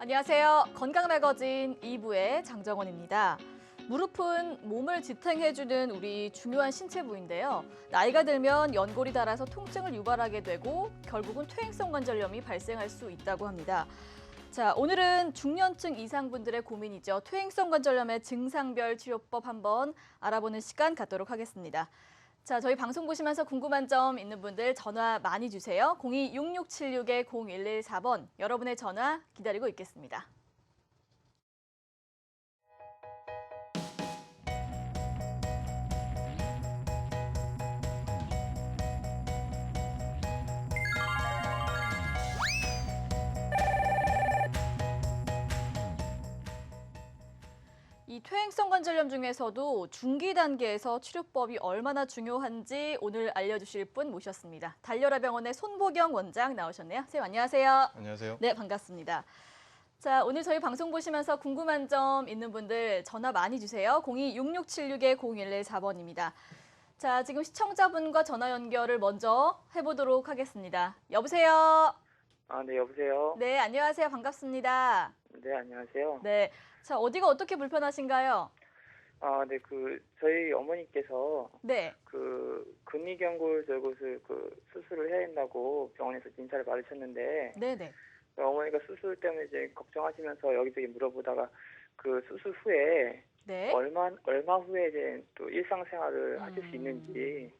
안녕하세요. 건강매거진 2부의 장정원입니다. 무릎은 몸을 지탱해주는 우리 중요한 신체 부위인데요. 나이가 들면 연골이 닳아서 통증을 유발하게 되고 결국은 퇴행성 관절염이 발생할 수 있다고 합니다. 자, 오늘은 중년층 이상 분들의 고민이죠. 퇴행성 관절염의 증상별 치료법 한번 알아보는 시간 갖도록 하겠습니다. 자, 저희 방송 보시면서 궁금한 점 있는 분들 전화 많이 주세요. 02-6676-0114번 여러분의 전화 기다리고 있겠습니다. 이 퇴행성 관절염 중에서도 중기 단계에서 치료법이 얼마나 중요한지 오늘 알려주실 분 모셨습니다. 달려라 병원의 손보경 원장 나오셨네요. 선생님 안녕하세요. 안녕하세요. 네, 반갑습니다. 자, 오늘 저희 방송 보시면서 궁금한 점 있는 분들 전화 많이 주세요. 02-6676-0114번입니다. 자, 지금 시청자분과 전화 연결을 먼저 해보도록 하겠습니다. 여보세요? 네, 여보세요? 네, 안녕하세요. 반갑습니다. 네, 안녕하세요. 네, 자, 어디가 어떻게 불편하신가요? 네, 저희 어머니께서 네. 근위경골 절골술 수술을 해야 된다고 병원에서 진찰을 받으셨는데, 네네. 어머니가 수술 때문에 이제 걱정하시면서 여기저기 물어보다가 수술 후에 네. 얼마 후에 이제 또 일상생활을 하실 수 있는지,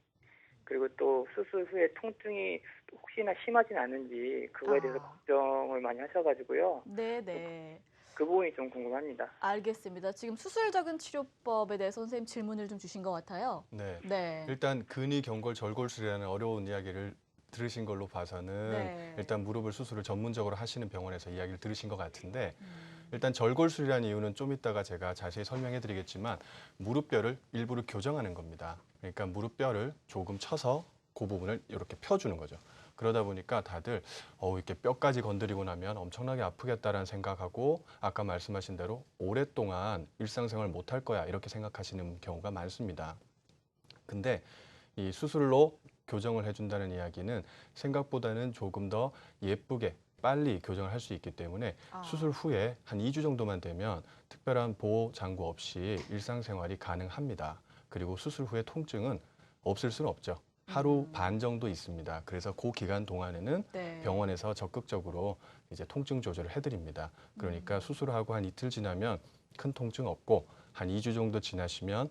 그리고 또 수술 후에 통증이 혹시나 심하진 않은지 그거에 대해서 걱정을 많이 하셔가지고요. 네네. 그 부분이 좀 궁금합니다. 알겠습니다. 지금 수술적인 치료법에 대해서 선생님 질문을 좀 주신 것 같아요. 네. 네. 일단 근위경골 절골술이라는 어려운 이야기를 들으신 걸로 봐서는 네. 일단 무릎을 수술을 전문적으로 하시는 병원에서 이야기를 들으신 것 같은데 일단 절골술이라는 이유는 좀 이따가 제가 자세히 설명해 드리겠지만 무릎뼈를 일부러 교정하는 겁니다. 그러니까 무릎뼈를 조금 쳐서 그 부분을 이렇게 펴주는 거죠. 그러다 보니까 다들 이렇게 뼈까지 건드리고 나면 엄청나게 아프겠다라는 생각하고 아까 말씀하신 대로 오랫동안 일상생활 못 할 거야 이렇게 생각하시는 경우가 많습니다. 근데 이 수술로 교정을 해준다는 이야기는 생각보다는 조금 더 예쁘게 빨리 교정을 할 수 있기 때문에 수술 후에 한 2주 정도만 되면 특별한 보호 장구 없이 일상생활이 가능합니다. 그리고 수술 후에 통증은 없을 수는 없죠. 하루 반 정도 있습니다. 그래서 그 기간 동안에는 네. 병원에서 적극적으로 이제 통증 조절을 해드립니다. 그러니까 수술하고 한 이틀 지나면 큰 통증 없고 한 2주 정도 지나시면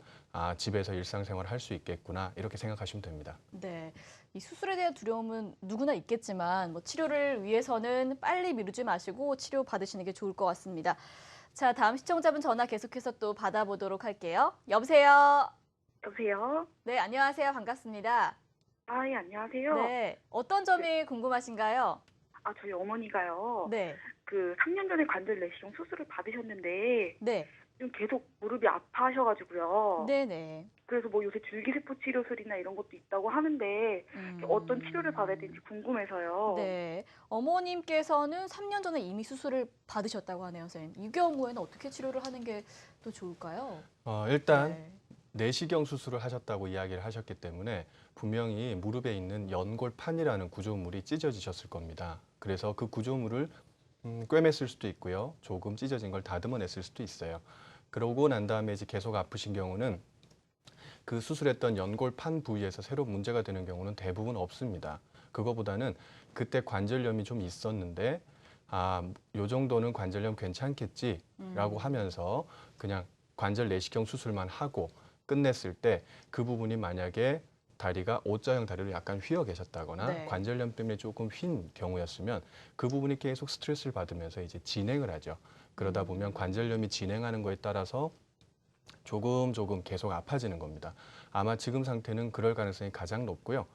집에서 일상생활을 할 수 있겠구나 이렇게 생각하시면 됩니다. 네. 이 수술에 대한 두려움은 누구나 있겠지만 치료를 위해서는 빨리 미루지 마시고 치료 받으시는 게 좋을 것 같습니다. 자, 다음 시청자분 전화 계속해서 또 받아보도록 할게요. 여보세요? 여보세요? 네, 안녕하세요. 반갑습니다. 예, 안녕하세요. 네. 어떤 점이 궁금하신가요? 저희 어머니가요. 네. 3년 전에 관절 내시경 수술을 받으셨는데, 네. 지금 계속 무릎이 아파하셔가지고요. 네네. 그래서 요새 줄기세포 치료술이나 이런 것도 있다고 하는데, 어떤 치료를 받아야 되는지 궁금해서요. 네. 어머님께서는 3년 전에 이미 수술을 받으셨다고 하네요, 선생님. 이 경우에는 어떻게 치료를 하는 게 또 좋을까요? 일단 네. 내시경 수술을 하셨다고 이야기를 하셨기 때문에 분명히 무릎에 있는 연골판이라는 구조물이 찢어지셨을 겁니다. 그래서 그 구조물을 꿰맸을 수도 있고요. 조금 찢어진 걸 다듬어냈을 수도 있어요. 그러고 난 다음에 이제 계속 아프신 경우는 그 수술했던 연골판 부위에서 새로 문제가 되는 경우는 대부분 없습니다. 그거보다는 그때 관절염이 좀 있었는데 요 정도는 관절염 괜찮겠지라고 하면서 그냥 관절 내시경 수술만 하고 끝냈을 때 그 부분이 만약에 다리가 O자형 다리로 약간 휘어 계셨다거나 네. 관절염 때문에 조금 휜 경우였으면 그 부분이 계속 스트레스를 받으면서 이제 진행을 하죠. 그러다 보면 관절염이 진행하는 거에 따라서 조금 계속 아파지는 겁니다. 아마 지금 상태는 그럴 가능성이 가장 높고요.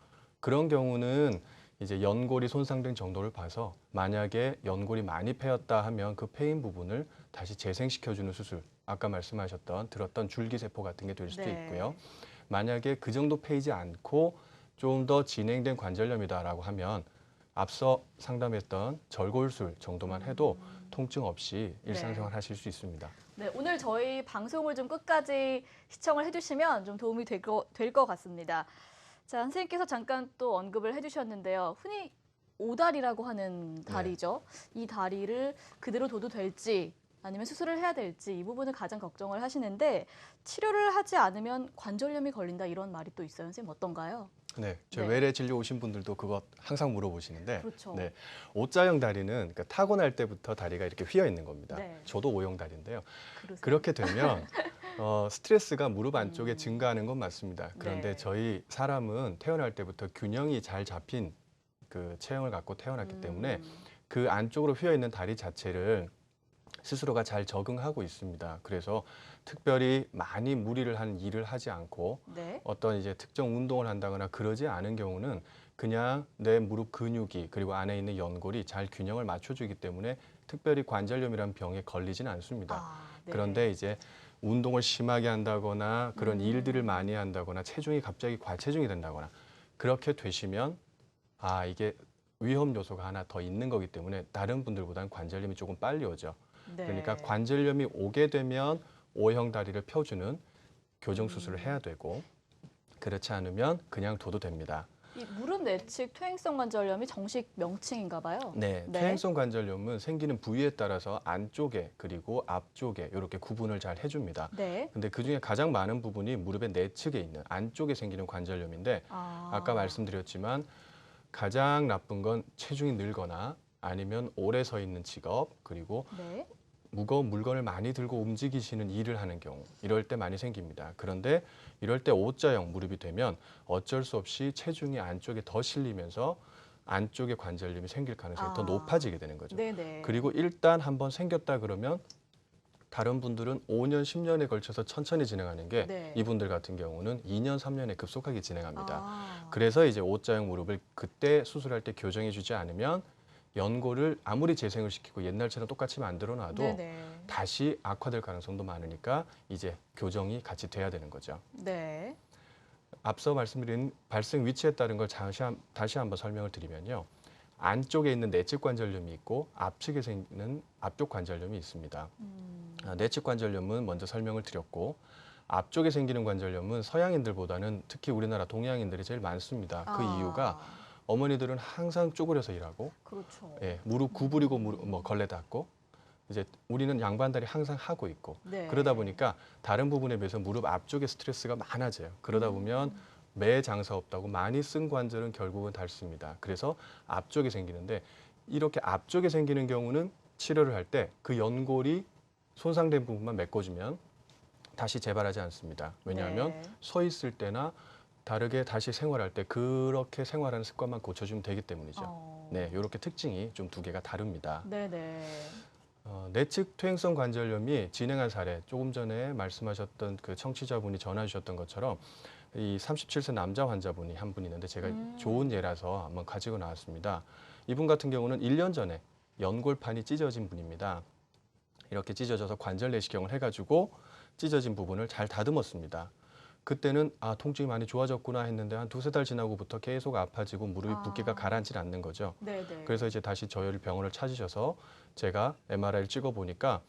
그런 경우는 이제 연골이 손상된 정도를 봐서 만약에 연골이 많이 패였다 하면 그 패인 부분을 다시 재생시켜주는 수술, 아까 말씀하셨던 들었던 줄기세포 같은 게 될 수도 네. 있고요. 만약에 그 정도 패이지 않고 좀 더 진행된 관절염이다라고 하면 앞서 상담했던 절골술 정도만 해도 통증 없이 일상생활 하실 수 있습니다. 네, 오늘 저희 방송을 좀 끝까지 시청을 해주시면 좀 도움이 될 것 같습니다. 자, 선생님께서 잠깐 또 언급을 해주셨는데요. 흔히 오다리라고 하는 다리죠. 이 다리를 그대로 둬도 될지 아니면 수술을 해야 될지 이 부분을 가장 걱정을 하시는데 치료를 하지 않으면 관절염이 걸린다 이런 말이 또 있어요. 선생님 어떤가요? 네, 저 네. 외래 진료 오신 분들도 그거 항상 물어보시는데, 그렇죠. 네, O자형 다리는 그러니까 타고날 때부터 다리가 이렇게 휘어 있는 겁니다. 네. 저도 O형 다리인데요. 그러세요? 그렇게 되면 스트레스가 무릎 안쪽에 증가하는 건 맞습니다. 그런데 네. 저희 사람은 태어날 때부터 균형이 잘 잡힌 그 체형을 갖고 태어났기 때문에 그 안쪽으로 휘어 있는 다리 자체를 스스로가 잘 적응하고 있습니다. 그래서 특별히 많이 무리를 한 일을 하지 않고 네. 어떤 이제 특정 운동을 한다거나 그러지 않은 경우는 그냥 내 무릎 근육이 그리고 안에 있는 연골이 잘 균형을 맞춰주기 때문에 특별히 관절염이라는 병에 걸리지는 않습니다. 네. 그런데 이제 운동을 심하게 한다거나 그런 일들을 많이 한다거나 체중이 갑자기 과체중이 된다거나 그렇게 되시면 이게 위험 요소가 하나 더 있는 거기 때문에 다른 분들보다는 관절염이 조금 빨리 오죠. 네. 그러니까 관절염이 오게 되면 O형 다리를 펴주는 교정 수술을 해야 되고 그렇지 않으면 그냥 둬도 됩니다. 이 무릎 내측 퇴행성 관절염이 정식 명칭인가 봐요. 네, 네. 퇴행성 관절염은 생기는 부위에 따라서 안쪽에 그리고 앞쪽에 이렇게 구분을 잘 해줍니다. 네. 근데 그중에 가장 많은 부분이 무릎의 내측에 있는 안쪽에 생기는 관절염인데 아까 말씀드렸지만 가장 나쁜 건 체중이 늘거나 아니면 오래 서 있는 직업 그리고 네. 무거운 물건을 많이 들고 움직이시는 일을 하는 경우 이럴 때 많이 생깁니다. 그런데 이럴 때 O자형 무릎이 되면 어쩔 수 없이 체중이 안쪽에 더 실리면서 안쪽에 관절염이 생길 가능성이 더 높아지게 되는 거죠. 네네. 그리고 일단 한번 생겼다 그러면 다른 분들은 5년, 10년에 걸쳐서 천천히 진행하는 게 네. 이분들 같은 경우는 2년, 3년에 급속하게 진행합니다. 그래서 그래서 이제 O자형 무릎을 그때 수술할 때 교정해 주지 않으면 연골을 아무리 재생을 시키고 옛날처럼 똑같이 만들어 놔도 네네. 다시 악화될 가능성도 많으니까 이제 교정이 같이 돼야 되는 거죠. 네. 앞서 말씀드린 발생 위치에 따른 걸 다시 한번 설명을 드리면요. 안쪽에 있는 내측 관절염이 있고 앞측에 생기는 앞쪽 관절염이 있습니다. 내측 관절염은 먼저 설명을 드렸고 앞쪽에 생기는 관절염은 서양인들보다는 특히 우리나라 동양인들이 제일 많습니다. 그 이유가 어머니들은 항상 쪼그려서 일하고 그렇죠. 무릎 구부리고 걸레 닦고 이제 우리는 양반다리 항상 하고 있고 네. 그러다 보니까 다른 부분에 비해서 무릎 앞쪽에 스트레스가 많아져요. 그러다 보면 매 장사 없다고 많이 쓴 관절은 결국은 닳습니다. 그래서 앞쪽에 생기는데 이렇게 앞쪽에 생기는 경우는 치료를 할 때 그 연골이 손상된 부분만 메꿔주면 다시 재발하지 않습니다. 왜냐하면 네. 서 있을 때나 다르게 다시 생활할 때 그렇게 생활하는 습관만 고쳐주면 되기 때문이죠. 네, 이렇게 특징이 좀 두 개가 다릅니다. 네네. 내측 퇴행성 관절염이 진행한 사례, 조금 전에 말씀하셨던 그 청취자분이 전화 주셨던 것처럼 이 37세 남자 환자분이 한 분 있는데 제가 좋은 예라서 한번 가지고 나왔습니다. 이분 같은 경우는 1년 전에 연골판이 찢어진 분입니다. 이렇게 찢어져서 관절 내시경을 해가지고 찢어진 부분을 잘 다듬었습니다. 그때는 통증이 많이 좋아졌구나 했는데 한 두세 달 지나고부터 계속 아파지고 무릎이 붓기가 가라앉지 않는 거죠. 네네. 그래서 이제 다시 저희 병원을 찾으셔서 제가 MRI를 찍어보니까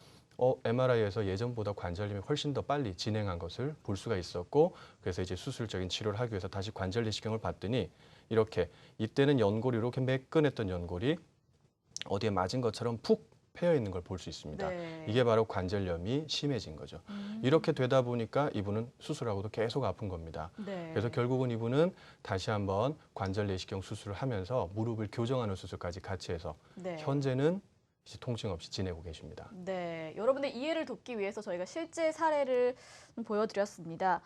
MRI에서 예전보다 관절염이 훨씬 더 빨리 진행한 것을 볼 수가 있었고 그래서 이제 수술적인 치료를 하기 위해서 다시 관절 내시경을 봤더니 이렇게 이때는 연골이 이렇게 매끈했던 연골이 어디에 맞은 것처럼 푹 패여 있는 걸 볼 수 있습니다. 네. 이게 바로 관절염이 심해진 거죠. 이렇게 되다 보니까 이분은 수술하고도 계속 아픈 겁니다. 네. 그래서 결국은 이분은 다시 한번 관절 내시경 수술을 하면서 무릎을 교정하는 수술까지 같이 해서 네. 현재는 이제 통증 없이 지내고 계십니다. 네, 여러분의 이해를 돕기 위해서 저희가 실제 사례를 보여드렸습니다.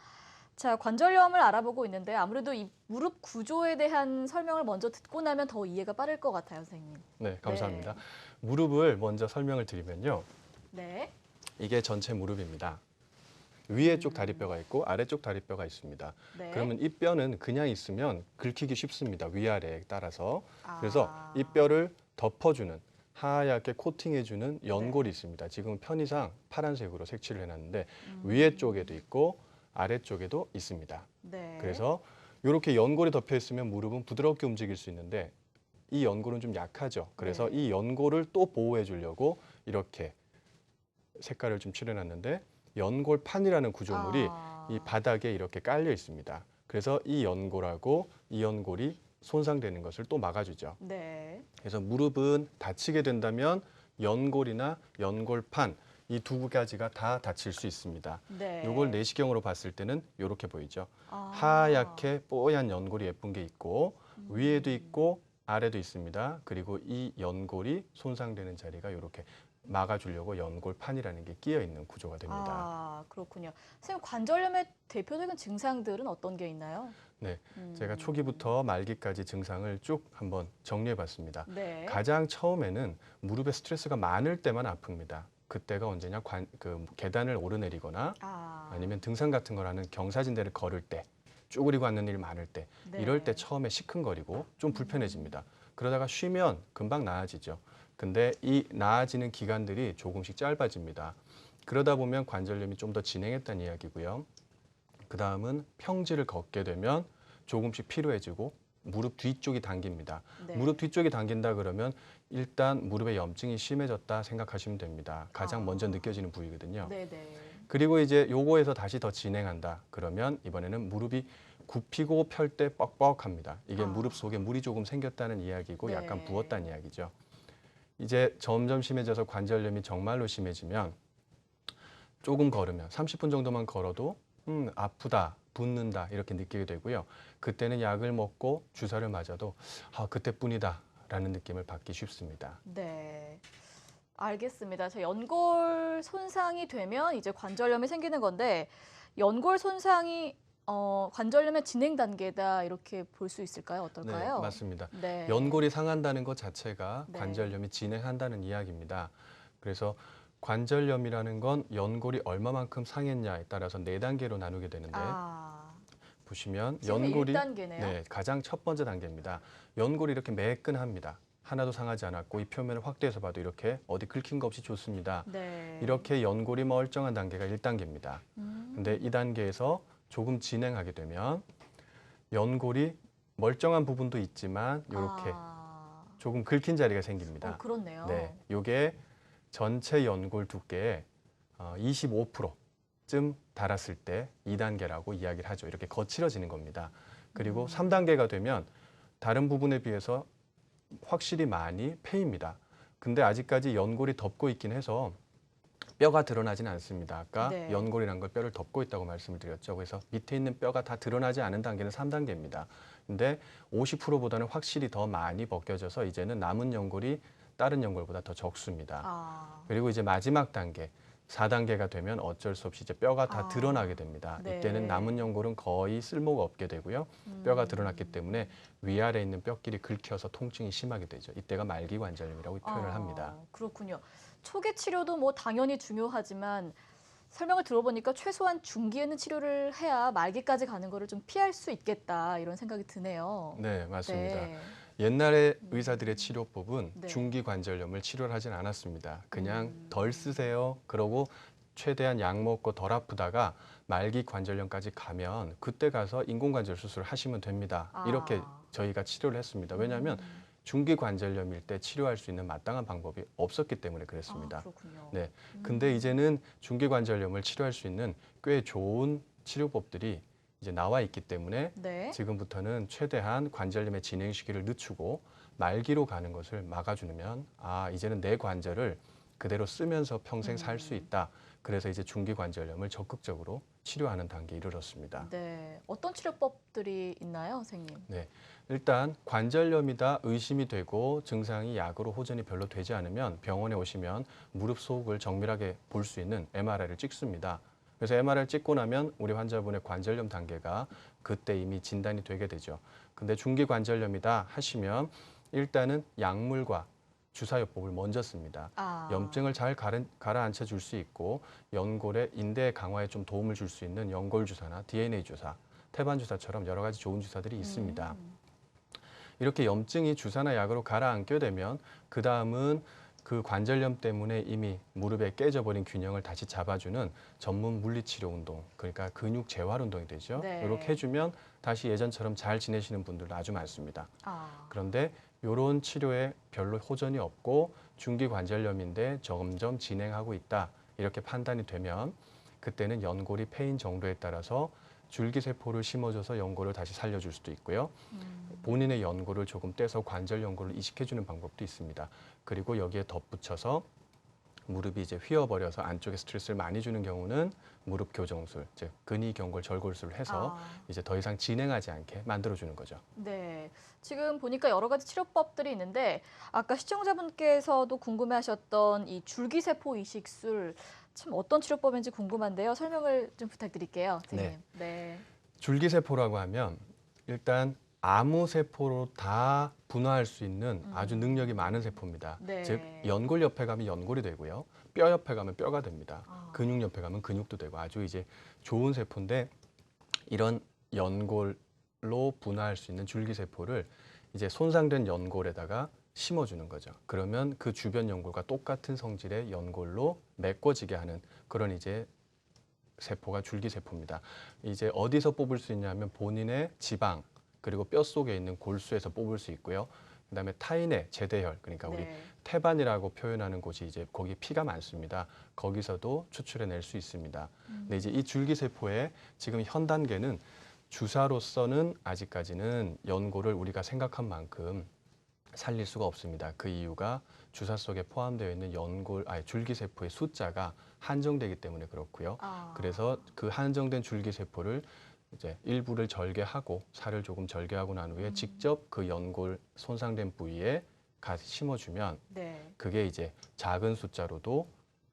자, 관절염을 알아보고 있는데 아무래도 이 무릎 구조에 대한 설명을 먼저 듣고 나면 더 이해가 빠를 것 같아요, 선생님. 네, 감사합니다. 무릎을 먼저 설명을 드리면요. 네. 이게 전체 무릎입니다. 위에 쪽 다리뼈가 있고 아래쪽 다리뼈가 있습니다. 네. 그러면 이 뼈는 그냥 있으면 긁히기 쉽습니다. 위아래에 따라서. 그래서 이 뼈를 덮어주는 하얗게 코팅해주는 연골이 있습니다. 지금 편의상 파란색으로 색칠을 해놨는데 위에 쪽에도 있고 아래쪽에도 있습니다. 네. 그래서 이렇게 연골이 덮여 있으면 무릎은 부드럽게 움직일 수 있는데 이 연골은 좀 약하죠. 그래서 이 연골을 또 보호해 주려고 이렇게 색깔을 좀 칠해놨는데 연골판이라는 구조물이 이 바닥에 이렇게 깔려 있습니다. 그래서 이 연골하고 이 연골이 손상되는 것을 또 막아주죠. 네. 그래서 무릎은 다치게 된다면 연골이나 연골판 이 두 가지가 다 다칠 수 있습니다. 네. 이걸 내시경으로 봤을 때는 이렇게 보이죠. 아. 하얗게 뽀얀 연골이 예쁜 게 있고 위에도 있고 아래도 있습니다. 그리고 이 연골이 손상되는 자리가 이렇게 막아주려고 연골판이라는 게 끼어 있는 구조가 됩니다. 아, 그렇군요. 선생님, 관절염의 대표적인 증상들은 어떤 게 있나요? 네, 제가 초기부터 말기까지 증상을 쭉 한번 정리해 봤습니다. 네. 가장 처음에는 무릎에 스트레스가 많을 때만 아픕니다. 그때가 언제냐? 계단을 오르내리거나 아니면 등산 같은 걸 하는 경사진대를 걸을 때, 쭈그리고 앉는 일이 많을 때, 네. 이럴 때 처음에 시큰거리고 좀 불편해집니다. 그러다가 쉬면 금방 나아지죠. 근데 이 나아지는 기간들이 조금씩 짧아집니다. 그러다 보면 관절염이 좀 더 진행했다는 이야기고요. 그 다음은 평지를 걷게 되면 조금씩 피로해지고 무릎 뒤쪽이 당깁니다. 네. 무릎 뒤쪽이 당긴다 그러면 일단 무릎에 염증이 심해졌다 생각하시면 됩니다. 가장 아. 먼저 느껴지는 부위거든요. 네네. 그리고 이제 요거에서 다시 더 진행한다 그러면 이번에는 무릎이 굽히고 펼 때 뻑뻑합니다. 이게 아. 무릎 속에 물이 조금 생겼다는 이야기고 네. 약간 부었다는 이야기죠. 이제 점점 심해져서 관절염이 정말로 심해지면 조금 걸으면 30분 정도만 걸어도 아프다, 붓는다 이렇게 느끼게 되고요. 그때는 약을 먹고 주사를 맞아도 그때뿐이다 라는 느낌을 받기 쉽습니다. 네. 알겠습니다. 저 연골 손상이 되면 이제 관절염이 생기는 건데 연골 손상이 관절염의 진행 단계다 이렇게 볼 수 있을까요? 어떨까요? 네, 맞습니다. 네. 연골이 상한다는 것 자체가 네. 관절염이 진행한다는 이야기입니다. 그래서 관절염이라는 건 연골이 얼마만큼 상했냐에 따라서 4단계로 나누게 되는데 보시면 지금 연골이 1단계네요. 네, 가장 첫 번째 단계입니다. 연골이 이렇게 매끈합니다. 하나도 상하지 않았고 이 표면을 확대해서 봐도 이렇게 어디 긁힌 거 없이 좋습니다. 네. 이렇게 연골이 멀쩡한 단계가 1단계입니다. 근데 이 단계에서 조금 진행하게 되면 연골이 멀쩡한 부분도 있지만 이렇게 조금 긁힌 자리가 생깁니다. 그렇네요. 네, 이게 전체 연골 두께의 25%쯤 달았을 때 2단계라고 이야기를 하죠. 이렇게 거칠어지는 겁니다. 그리고 3단계가 되면 다른 부분에 비해서 확실히 많이 패입니다. 근데 아직까지 연골이 덮고 있긴 해서 뼈가 드러나지는 않습니다. 아까 네. 연골이라는 걸 뼈를 덮고 있다고 말씀을 드렸죠. 그래서 밑에 있는 뼈가 다 드러나지 않은 단계는 3단계입니다. 근데 50%보다는 확실히 더 많이 벗겨져서 이제는 남은 연골이 다른 연골보다 더 적습니다. 그리고 이제 마지막 단계, 4단계가 되면 어쩔 수 없이 이제 뼈가 다 드러나게 됩니다. 네. 이때는 남은 연골은 거의 쓸모가 없게 되고요. 뼈가 드러났기 때문에 위아래에 있는 뼈끼리 긁혀서 통증이 심하게 되죠. 이때가 말기 관절염이라고 표현을 합니다. 그렇군요. 초기 치료도 뭐 당연히 중요하지만 설명을 들어보니까 최소한 중기에는 치료를 해야 말기까지 가는 거를 좀 피할 수 있겠다 이런 생각이 드네요. 네, 맞습니다. 네. 옛날에 의사들의 치료법은 네. 중기 관절염을 치료를 하진 않았습니다. 그냥 덜 쓰세요. 그러고 최대한 약 먹고 덜 아프다가 말기 관절염까지 가면 그때 가서 인공관절 수술을 하시면 됩니다. 이렇게 저희가 치료를 했습니다. 왜냐하면 중기 관절염일 때 치료할 수 있는 마땅한 방법이 없었기 때문에 그랬습니다. 그렇군요. 네, 근데 이제는 중기 관절염을 치료할 수 있는 꽤 좋은 치료법들이 이제 나와 있기 때문에 네. 지금부터는 최대한 관절염의 진행 시기를 늦추고 말기로 가는 것을 막아주면 이제는 내 관절을 그대로 쓰면서 평생 살 수 있다. 그래서 이제 중기 관절염을 적극적으로 치료하는 단계에 이르렀습니다. 네. 어떤 치료법들이 있나요, 선생님? 네, 일단 관절염이다 의심이 되고 증상이 약으로 호전이 별로 되지 않으면 병원에 오시면 무릎 속을 정밀하게 볼 수 있는 MRI를 찍습니다. 그래서 MRI를 찍고 나면 우리 환자분의 관절염 단계가 그때 이미 진단이 되게 되죠. 근데 중기 관절염이다 하시면 일단은 약물과 주사요법을 먼저 씁니다. 염증을 잘 가라앉혀 줄 수 있고 연골의 인대 강화에 좀 도움을 줄 수 있는 연골 주사나 DNA 주사, 태반 주사처럼 여러 가지 좋은 주사들이 있습니다. 이렇게 염증이 주사나 약으로 가라앉게 되면 그 다음은 그 관절염 때문에 이미 무릎에 깨져버린 균형을 다시 잡아주는 전문 물리치료 운동, 그러니까 근육 재활 운동이 되죠. 네. 이렇게 해주면 다시 예전처럼 잘 지내시는 분들도 아주 많습니다. 그런데 이런 치료에 별로 호전이 없고 중기 관절염인데 점점 진행하고 있다. 이렇게 판단이 되면 그때는 연골이 패인 정도에 따라서 줄기세포를 심어줘서 연골을 다시 살려줄 수도 있고요. 본인의 연골을 조금 떼서 관절 연골을 이식해주는 방법도 있습니다. 그리고 여기에 덧붙여서 무릎이 이제 휘어버려서 안쪽에 스트레스를 많이 주는 경우는 무릎 교정술, 즉 근위경골 절골술을 해서 이제 더 이상 진행하지 않게 만들어주는 거죠. 네. 지금 보니까 여러 가지 치료법들이 있는데 아까 시청자분께서도 궁금해하셨던 이 줄기세포 이식술 참 어떤 치료법인지 궁금한데요. 설명을 좀 부탁드릴게요, 선생님. 네. 줄기세포라고 하면 일단 아무 세포로 다 분화할 수 있는 아주 능력이 많은 세포입니다. 네. 즉 연골 옆에 가면 연골이 되고요. 뼈 옆에 가면 뼈가 됩니다. 근육 옆에 가면 근육도 되고 아주 이제 좋은 세포인데 이런 연골로 분화할 수 있는 줄기세포를 이제 손상된 연골에다가 심어주는 거죠. 그러면 그 주변 연골과 똑같은 성질의 연골로 메꿔지게 하는 그런 이제 세포가 줄기세포입니다. 이제 어디서 뽑을 수 있냐면 본인의 지방 그리고 뼈 속에 있는 골수에서 뽑을 수 있고요. 그다음에 타인의 제대혈, 그러니까 우리 태반이라고 표현하는 곳이 이제 거기 피가 많습니다. 거기서도 추출해낼 수 있습니다. 근데 이제 이 줄기세포의 지금 현 단계는 주사로서는 아직까지는 연골을 우리가 생각한 만큼 살릴 수가 없습니다. 그 이유가 주사 속에 포함되어 있는 줄기세포의 숫자가 한정되기 때문에 그렇고요. 그래서 그 한정된 줄기세포를 이제 일부를 절개하고 살을 조금 절개하고 난 후에 직접 그 연골 손상된 부위에 심어주면 그게 이제 작은 숫자로도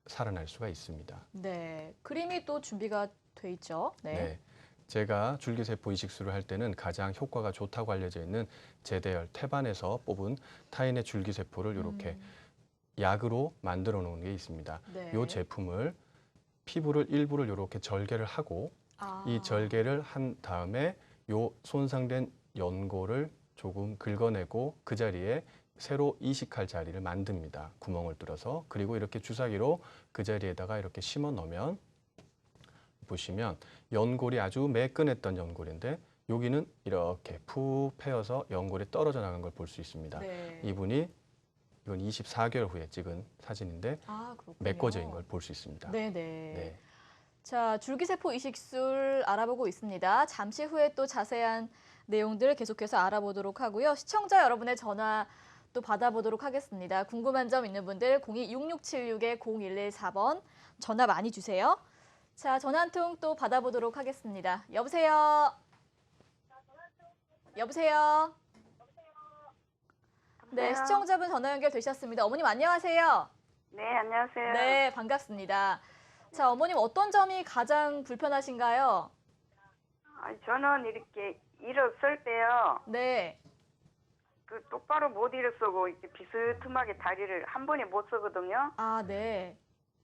살아날 수가 있습니다. 네. 그림이 또 준비가 돼 있죠. 네. 제가 줄기세포 이식술을 할 때는 가장 효과가 좋다고 알려져 있는 제대혈, 태반에서 뽑은 타인의 줄기세포를 이렇게 약으로 만들어 놓은 게 있습니다. 이 제품을 피부를 일부를 이렇게 절개를 하고 이 절개를 한 다음에 요 손상된 연골을 조금 긁어내고 그 자리에 새로 이식할 자리를 만듭니다. 구멍을 뚫어서. 그리고 이렇게 주사기로 그 자리에다가 이렇게 심어 넣으면 보시면 연골이 아주 매끈했던 연골인데 여기는 이렇게 푹 패여서 연골이 떨어져 나간 걸 볼 수 있습니다. 이건 24개월 후에 찍은 사진인데 메꿔져인 걸 볼 수 있습니다. 네. 자, 줄기세포 이식술 알아보고 있습니다. 잠시 후에 또 자세한 내용들 계속해서 알아보도록 하고요. 시청자 여러분의 전화 또 받아보도록 하겠습니다. 궁금한 점 있는 분들 02-6676-0114번 전화 많이 주세요. 자, 전화 한 통 또 받아보도록 하겠습니다. 여보세요? 여보세요? 네, 시청자분 전화 연결되셨습니다. 어머님 안녕하세요. 네, 안녕하세요. 네, 반갑습니다. 자, 어머님 어떤 점이 가장 불편하신가요? 저는 이렇게 일을 쓸 때요. 네. 그 똑바로 못 일을 쓰고 이렇게 비스듬하게 다리를 한 번에 못 쓰거든요. 네.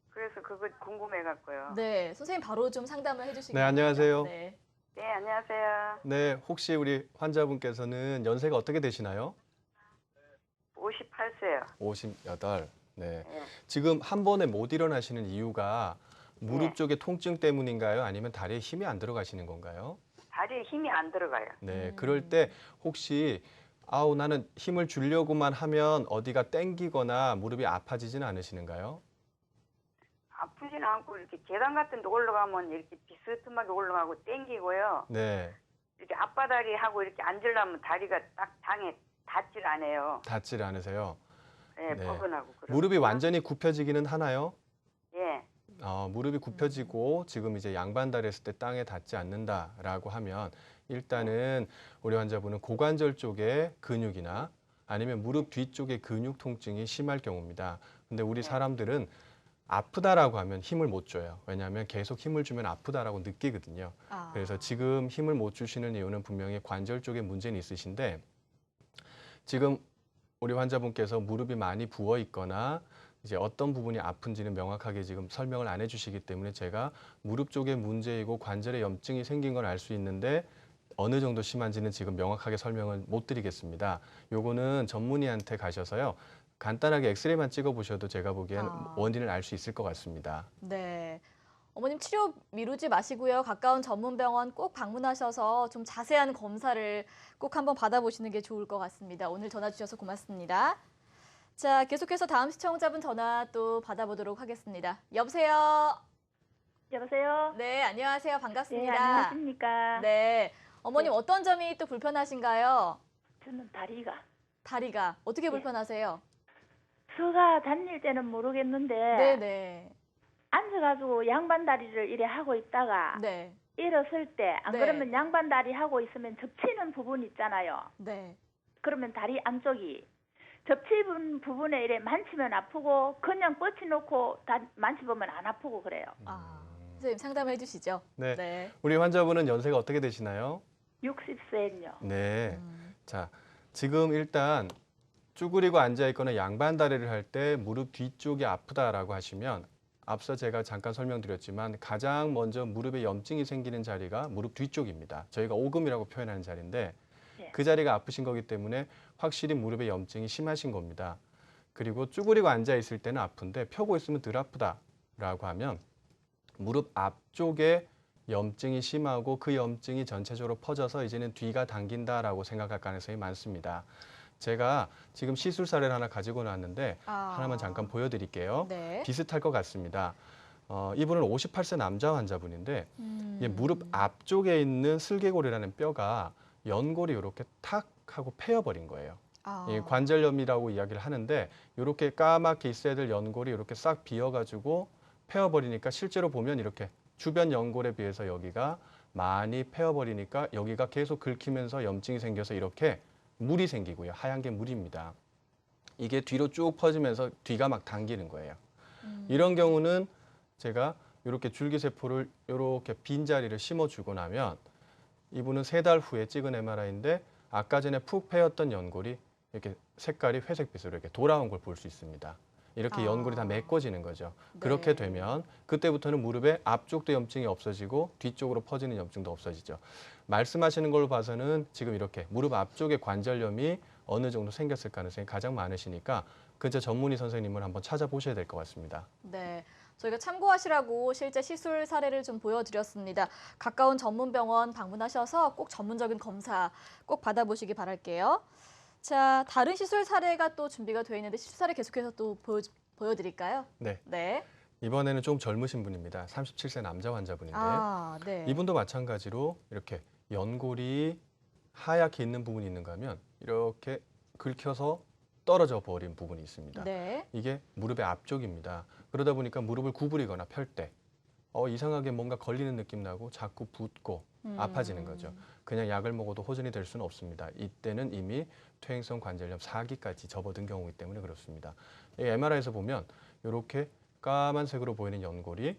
그래서 그거 궁금해갖고요. 네, 선생님 바로 좀 상담을 해주시겠어요? 네, 안녕하세요. 네. 네, 안녕하세요. 네, 혹시 우리 환자분께서는 연세가 어떻게 되시나요? 58세요. 58. 네. 네. 지금 한 번에 못 일어나시는 이유가 무릎 네. 쪽에 통증 때문인가요? 아니면 다리에 힘이 안 들어가시는 건가요? 다리에 힘이 안 들어가요. 네, 그럴 때 혹시 나는 힘을 주려고만 하면 어디가 땡기거나 무릎이 아파지지는 않으시는가요? 아프지는 않고 이렇게 계단 같은 데 올라가면 이렇게 비스듬하게 올라가고 땡기고요. 네, 이렇게 앞바다리 하고 이렇게 앉으려면 다리가 딱 당에 닿질 않아요. 닿질 않으세요? 네, 네. 뻐근하고. 무릎이 완전히 굽혀지기는 하나요? 예. 무릎이 굽혀지고 지금 이제 양반다리 했을 때 땅에 닿지 않는다라고 하면 일단은 우리 환자분은 고관절 쪽의 근육이나 아니면 무릎 뒤쪽의 근육 통증이 심할 경우입니다. 근데 우리 사람들은 아프다라고 하면 힘을 못 줘요. 왜냐하면 계속 힘을 주면 아프다라고 느끼거든요. 그래서 지금 힘을 못 주시는 이유는 분명히 관절 쪽에 문제는 있으신데 지금 우리 환자분께서 무릎이 많이 부어 있거나 이제 어떤 부분이 아픈지는 명확하게 지금 설명을 안 해주시기 때문에 제가 무릎 쪽에 문제이고 관절에 염증이 생긴 건 알 수 있는데 어느 정도 심한지는 지금 명확하게 설명을 못 드리겠습니다. 요거는 전문의한테 가셔서요. 간단하게 엑스레이만 찍어보셔도 제가 보기엔 원인을 알 수 있을 것 같습니다. 네. 어머님 치료 미루지 마시고요. 가까운 전문 병원 꼭 방문하셔서 좀 자세한 검사를 꼭 한번 받아보시는 게 좋을 것 같습니다. 오늘 전화 주셔서 고맙습니다. 자, 계속해서 다음 시청자분 전화 또 받아보도록 하겠습니다. 여보세요? 여보세요? 네, 안녕하세요. 네, 반갑습니다. 안녕하십니까? 네, 어머님 네. 어떤 점이 또 불편하신가요? 저는 다리가. 다리가 어떻게 네. 불편하세요? 서가 다닐 때는 모르겠는데 네네. 앉아가지고 양반 다리를 이래 하고 있다가 네. 일어설 때 안 네. 그러면 양반 다리 하고 있으면 접히는 부분 있잖아요. 네. 그러면 다리 안쪽이 접히는 부분에 이래 만지면 아프고 그냥 뻗쳐놓고 만져보면 안 아프고 그래요. 아, 선생님 상담해 주시죠. 네. 네. 우리 환자분은 연세가 어떻게 되시나요? 60세요. 네. 음. 자, 지금 일단 쭈그리고 앉아 있거나 양반 다리를 할 때 무릎 뒤쪽이 아프다라고 하시면 앞서 제가 잠깐 설명드렸지만 가장 먼저 무릎에 염증이 생기는 자리가 무릎 뒤쪽입니다. 저희가 오금이라고 표현하는 자리인데 네. 그 자리가 아프신 거기 때문에 확실히 무릎에 염증이 심하신 겁니다. 그리고 쭈그리고 앉아 있을 때는 아픈데 펴고 있으면 덜 아프다라고 하면 무릎 앞쪽에 염증이 심하고 그 염증이 전체적으로 퍼져서 이제는 뒤가 당긴다라고 생각할 가능성이 많습니다. 제가 지금 시술 사례를 하나 가지고 나왔는데 아. 하나만 잠깐 보여드릴게요. 네. 비슷할 것 같습니다. 이분은 58세 남자 환자분인데 이 무릎 앞쪽에 있는 슬개골이라는 뼈가 연골이 이렇게 탁 하고 패여버린 거예요. 아. 이 관절염이라고 이야기를 하는데 이렇게 까맣게 있어야 될 연골이 이렇게 싹 비어가지고 패여버리니까 실제로 보면 이렇게 주변 연골에 비해서 여기가 많이 패여버리니까 여기가 계속 긁히면서 염증이 생겨서 이렇게 물이 생기고요. 하얀 게 물입니다. 이게 뒤로 쭉 퍼지면서 뒤가 막 당기는 거예요. 이런 경우는 제가 이렇게 줄기세포를 이렇게 빈자리를 심어주고 나면 이분은 3달 후에 찍은 MRI인데 아까 전에 푹 패였던 연골이 이렇게 색깔이 회색빛으로 이렇게 돌아온 걸 볼 수 있습니다. 이렇게 아. 연골이 다 메꿔지는 거죠. 네. 그렇게 되면 그때부터는 무릎의 앞쪽도 염증이 없어지고 뒤쪽으로 퍼지는 염증도 없어지죠. 말씀하시는 걸로 봐서는 지금 이렇게 무릎 앞쪽에 관절염이 어느 정도 생겼을 가능성이 가장 많으시니까 근처 전문의 선생님을 한번 찾아보셔야 될 것 같습니다. 네. 저희가 참고하시라고 실제 시술 사례를 좀 보여드렸습니다. 가까운 전문병원 방문하셔서 꼭 전문적인 검사 꼭 받아보시기 바랄게요. 자, 다른 시술 사례가 또 준비가 되어 있는데 시술 사례 계속해서 또 보여드릴까요? 네. 네. 이번에는 좀 젊으신 분입니다. 37세 남자 환자분인데 아, 네. 이분도 마찬가지로 이렇게 연골이 하얗게 있는 부분이 있는가 하면 이렇게 긁혀서 떨어져 버린 부분이 있습니다. 네. 이게 무릎의 앞쪽입니다. 그러다 보니까 무릎을 구부리거나 펼 때 이상하게 뭔가 걸리는 느낌 나고 자꾸 붓고 아파지는 거죠. 그냥 약을 먹어도 호전이 될 수는 없습니다. 이때는 이미 퇴행성 관절염 4기까지 접어든 경우이기 때문에 그렇습니다. 이 MRI에서 보면 이렇게 까만색으로 보이는 연골이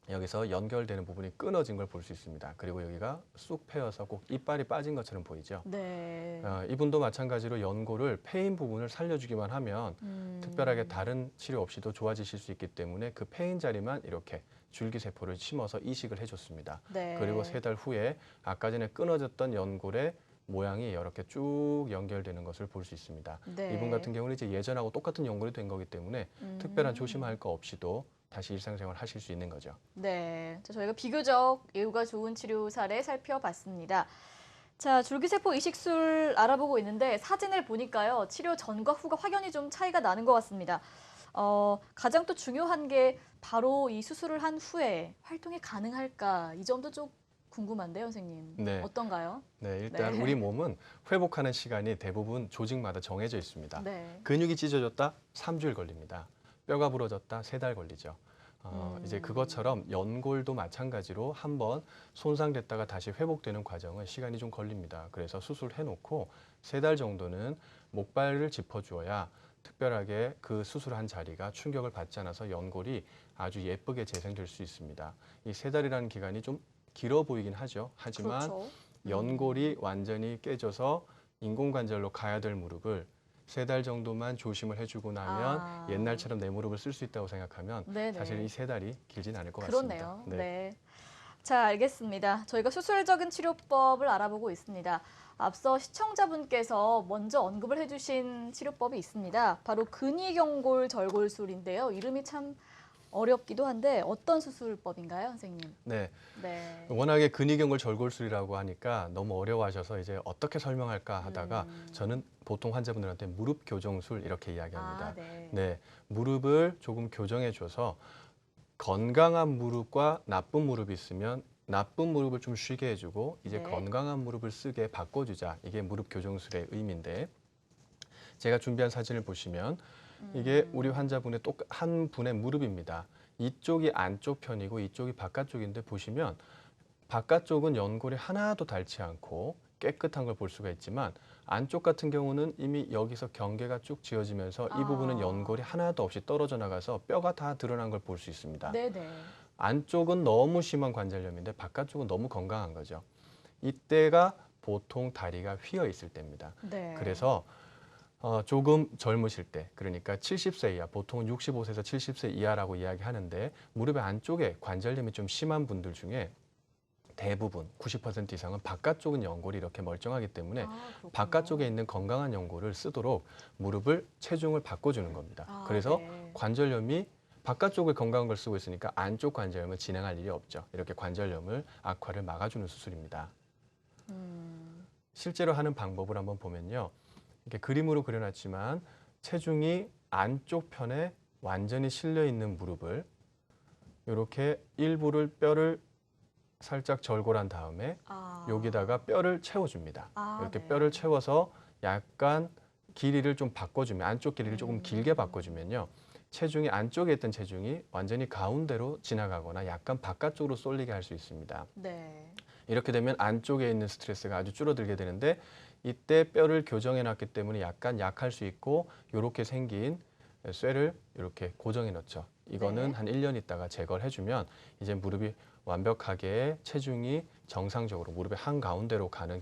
여기서 연결되는 부분이 끊어진 걸 볼 수 있습니다. 그리고 여기가 쑥 패여서 꼭 이빨이 빠진 것처럼 보이죠. 네. 이분도 마찬가지로 연골을 패인 부분을 살려주기만 하면 특별하게 다른 치료 없이도 좋아지실 수 있기 때문에 그 패인 자리만 이렇게 줄기세포를 심어서 이식을 해줬습니다. 네. 그리고 3달 후에 아까 전에 끊어졌던 연골의 모양이 이렇게 쭉 연결되는 것을 볼 수 있습니다. 네. 이분 같은 경우는 이제 예전하고 똑같은 연골이 된 거기 때문에 특별한 조심할 거 없이도 다시 일상생활 하실 수 있는 거죠. 네. 자, 저희가 비교적 예후가 좋은 치료 사례 살펴봤습니다. 자, 줄기세포 이식술 알아보고 있는데 사진을 보니까요. 치료 전과 후가 확연히 좀 차이가 나는 것 같습니다. 가장 또 중요한 게 바로 이 수술을 한 후에 활동이 가능할까? 이 점도 좀 궁금한데요, 선생님. 네. 어떤가요? 네, 일단 네. 우리 몸은 회복하는 시간이 대부분 조직마다 정해져 있습니다. 네. 근육이 찢어졌다 3주일 걸립니다. 뼈가 부러졌다 3달 걸리죠. 이제 그것처럼 연골도 마찬가지로 한번 손상됐다가 다시 회복되는 과정은 시간이 좀 걸립니다. 그래서 수술해놓고 3달 정도는 목발을 짚어주어야 특별하게 그 수술한 자리가 충격을 받지 않아서 연골이 아주 예쁘게 재생될 수 있습니다. 이 3달이라는 기간이 좀 길어 보이긴 하죠. 하지만 그렇죠. 연골이 완전히 깨져서 인공관절로 가야 될 무릎을 3달 정도만 조심을 해주고 나면 옛날처럼 내 무릎을 쓸 수 있다고 생각하면 네네. 사실 이 3달이 길진 않을 것 그렇네요. 같습니다. 네. 자, 알겠습니다. 저희가 수술적인 치료법을 알아보고 있습니다. 앞서 시청자분께서 먼저 언급을 해주신 치료법이 있습니다. 바로 근위경골 절골술인데요. 이름이 참 어렵기도 한데 어떤 수술법인가요, 선생님? 네. 네. 워낙에 근위경골 절골술이라고 하니까 너무 어려워하셔서 이제 어떻게 설명할까 하다가 저는 보통 환자분들한테 무릎 교정술 이렇게 이야기합니다. 네. 네, 무릎을 조금 교정해 줘서 건강한 무릎과 나쁜 무릎이 있으면 나쁜 무릎을 좀 쉬게 해주고 이제 네. 건강한 무릎을 쓰게 바꿔주자. 이게 무릎 교정술의 의미인데 제가 준비한 사진을 보시면 이게 우리 환자분의 한 분의 무릎입니다. 이쪽이 안쪽 편이고 이쪽이 바깥쪽인데 보시면 바깥쪽은 연골이 하나도 닳지 않고 깨끗한 걸 볼 수가 있지만 안쪽 같은 경우는 이미 여기서 경계가 쭉 지어지면서 이 부분은 연골이 하나도 없이 떨어져 나가서 뼈가 다 드러난 걸 볼 수 있습니다. 네네. 안쪽은 너무 심한 관절염인데 바깥쪽은 너무 건강한 거죠. 이때가 보통 다리가 휘어 있을 때입니다. 네. 그래서 조금 젊으실 때, 그러니까 70세 이하, 보통은 65세에서 70세 이하라고 이야기하는데 무릎의 안쪽에 관절염이 좀 심한 분들 중에 대부분 90% 이상은 바깥쪽은 연골이 이렇게 멀쩡하기 때문에 그렇군요. 바깥쪽에 있는 건강한 연골을 쓰도록 무릎을 체중을 바꿔주는 겁니다. 그래서 네. 관절염이 바깥쪽을 건강한 걸 쓰고 있으니까 안쪽 관절염을 진행할 일이 없죠. 이렇게 관절염을 악화를 막아주는 수술입니다. 실제로 하는 방법을 한번 보면요. 이렇게 그림으로 그려놨지만 체중이 안쪽 편에 완전히 실려 있는 무릎을 이렇게 일부를 뼈를 살짝 절골한 다음에 여기다가 뼈를 채워줍니다. 이렇게 네. 뼈를 채워서 약간 길이를 좀 바꿔주면 안쪽 길이를 조금 길게 바꿔주면요. 체중이 안쪽에 있던 체중이 완전히 가운데로 지나가거나 약간 바깥쪽으로 쏠리게 할 수 있습니다. 네. 이렇게 되면 안쪽에 있는 스트레스가 아주 줄어들게 되는데 이때 뼈를 교정해 놨기 때문에 약간 약할 수 있고 이렇게 생긴 쇠를 이렇게 고정해 놓죠. 이거는 네. 한 1년 있다가 제거를 해주면 이제 무릎이 완벽하게 체중이 정상적으로 무릎의 한가운데로 가는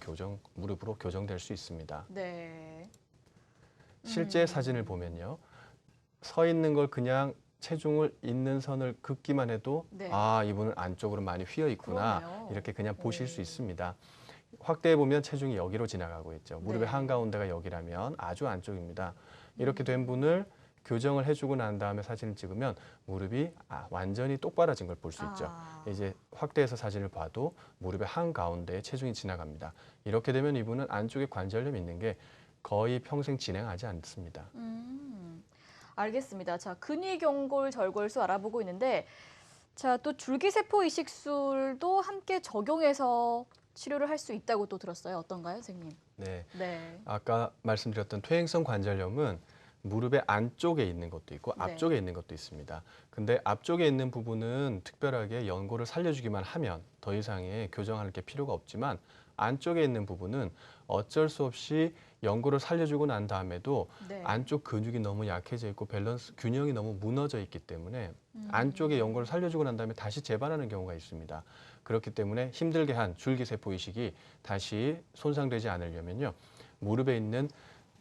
무릎으로 교정될 수 있습니다. 네. 실제 사진을 보면요. 서 있는 걸 그냥 체중을 있는 선을 긋기만 해도 네. 이분은 안쪽으로 많이 휘어 있구나. 그러네요. 이렇게 그냥 보실 수 있습니다. 확대해 보면 체중이 여기로 지나가고 있죠. 무릎의 네. 한가운데가 여기라면 아주 안쪽입니다. 이렇게 된 분을 교정을 해주고 난 다음에 사진을 찍으면 무릎이 완전히 똑바라진 걸 볼 수 있죠. 이제 확대해서 사진을 봐도 무릎의 한가운데에 체중이 지나갑니다. 이렇게 되면 이분은 안쪽에 관절염이 있는 게 거의 평생 진행하지 않습니다. 알겠습니다. 자, 근위경골 절골술 알아보고 있는데 자, 또 줄기세포 이식술도 함께 적용해서 치료를 할 수 있다고 또 들었어요. 어떤가요, 선생님? 네. 네. 아까 말씀드렸던 퇴행성 관절염은 무릎의 안쪽에 있는 것도 있고 네. 앞쪽에 있는 것도 있습니다. 근데 앞쪽에 있는 부분은 특별하게 연골을 살려주기만 하면 더 이상의 교정할 게 필요가 없지만 안쪽에 있는 부분은 어쩔 수 없이 연골을 살려주고 난 다음에도 네. 안쪽 근육이 너무 약해져 있고 균형이 너무 무너져 있기 때문에 안쪽에 연골을 살려주고 난 다음에 다시 재발하는 경우가 있습니다. 그렇기 때문에 힘들게 한 줄기세포 이식이 다시 손상되지 않으려면요. 무릎에 있는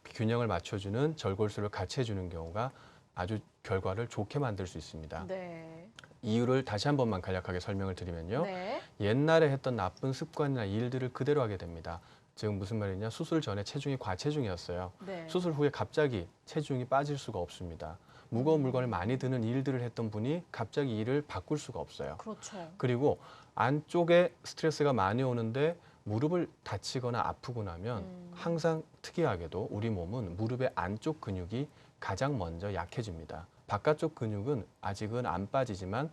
균형을 맞춰주는 절골술을 같이 해주는 경우가 아주 결과를 좋게 만들 수 있습니다. 네. 이유를 다시 한 번만 간략하게 설명을 드리면요. 네. 옛날에 했던 나쁜 습관이나 일들을 그대로 하게 됩니다. 지금 무슨 말이냐? 수술 전에 체중이 과체중이었어요. 네. 수술 후에 갑자기 체중이 빠질 수가 없습니다. 무거운 물건을 많이 드는 일들을 했던 분이 갑자기 일을 바꿀 수가 없어요. 그렇죠. 그리고 안쪽에 스트레스가 많이 오는데 무릎을 다치거나 아프고 나면 항상 특이하게도 우리 몸은 무릎의 안쪽 근육이 가장 먼저 약해집니다. 바깥쪽 근육은 아직은 안 빠지지만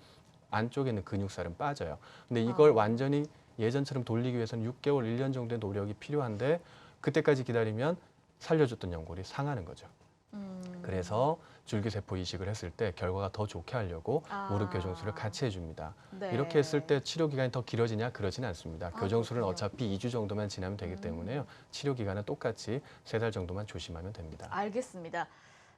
안쪽에 있는 근육살은 빠져요. 근데 이걸 완전히 예전처럼 돌리기 위해서는 6개월, 1년 정도의 노력이 필요한데 그때까지 기다리면 살려줬던 연골이 상하는 거죠. 그래서 줄기세포 이식을 했을 때 결과가 더 좋게 하려고 무릎 교정술을 같이 해줍니다. 네. 이렇게 했을 때 치료 기간이 더 길어지냐? 그러지는 않습니다. 교정술은 그렇군요. 어차피 2주 정도만 지나면 되기 때문에요. 치료 기간은 똑같이 3달 정도만 조심하면 됩니다. 알겠습니다.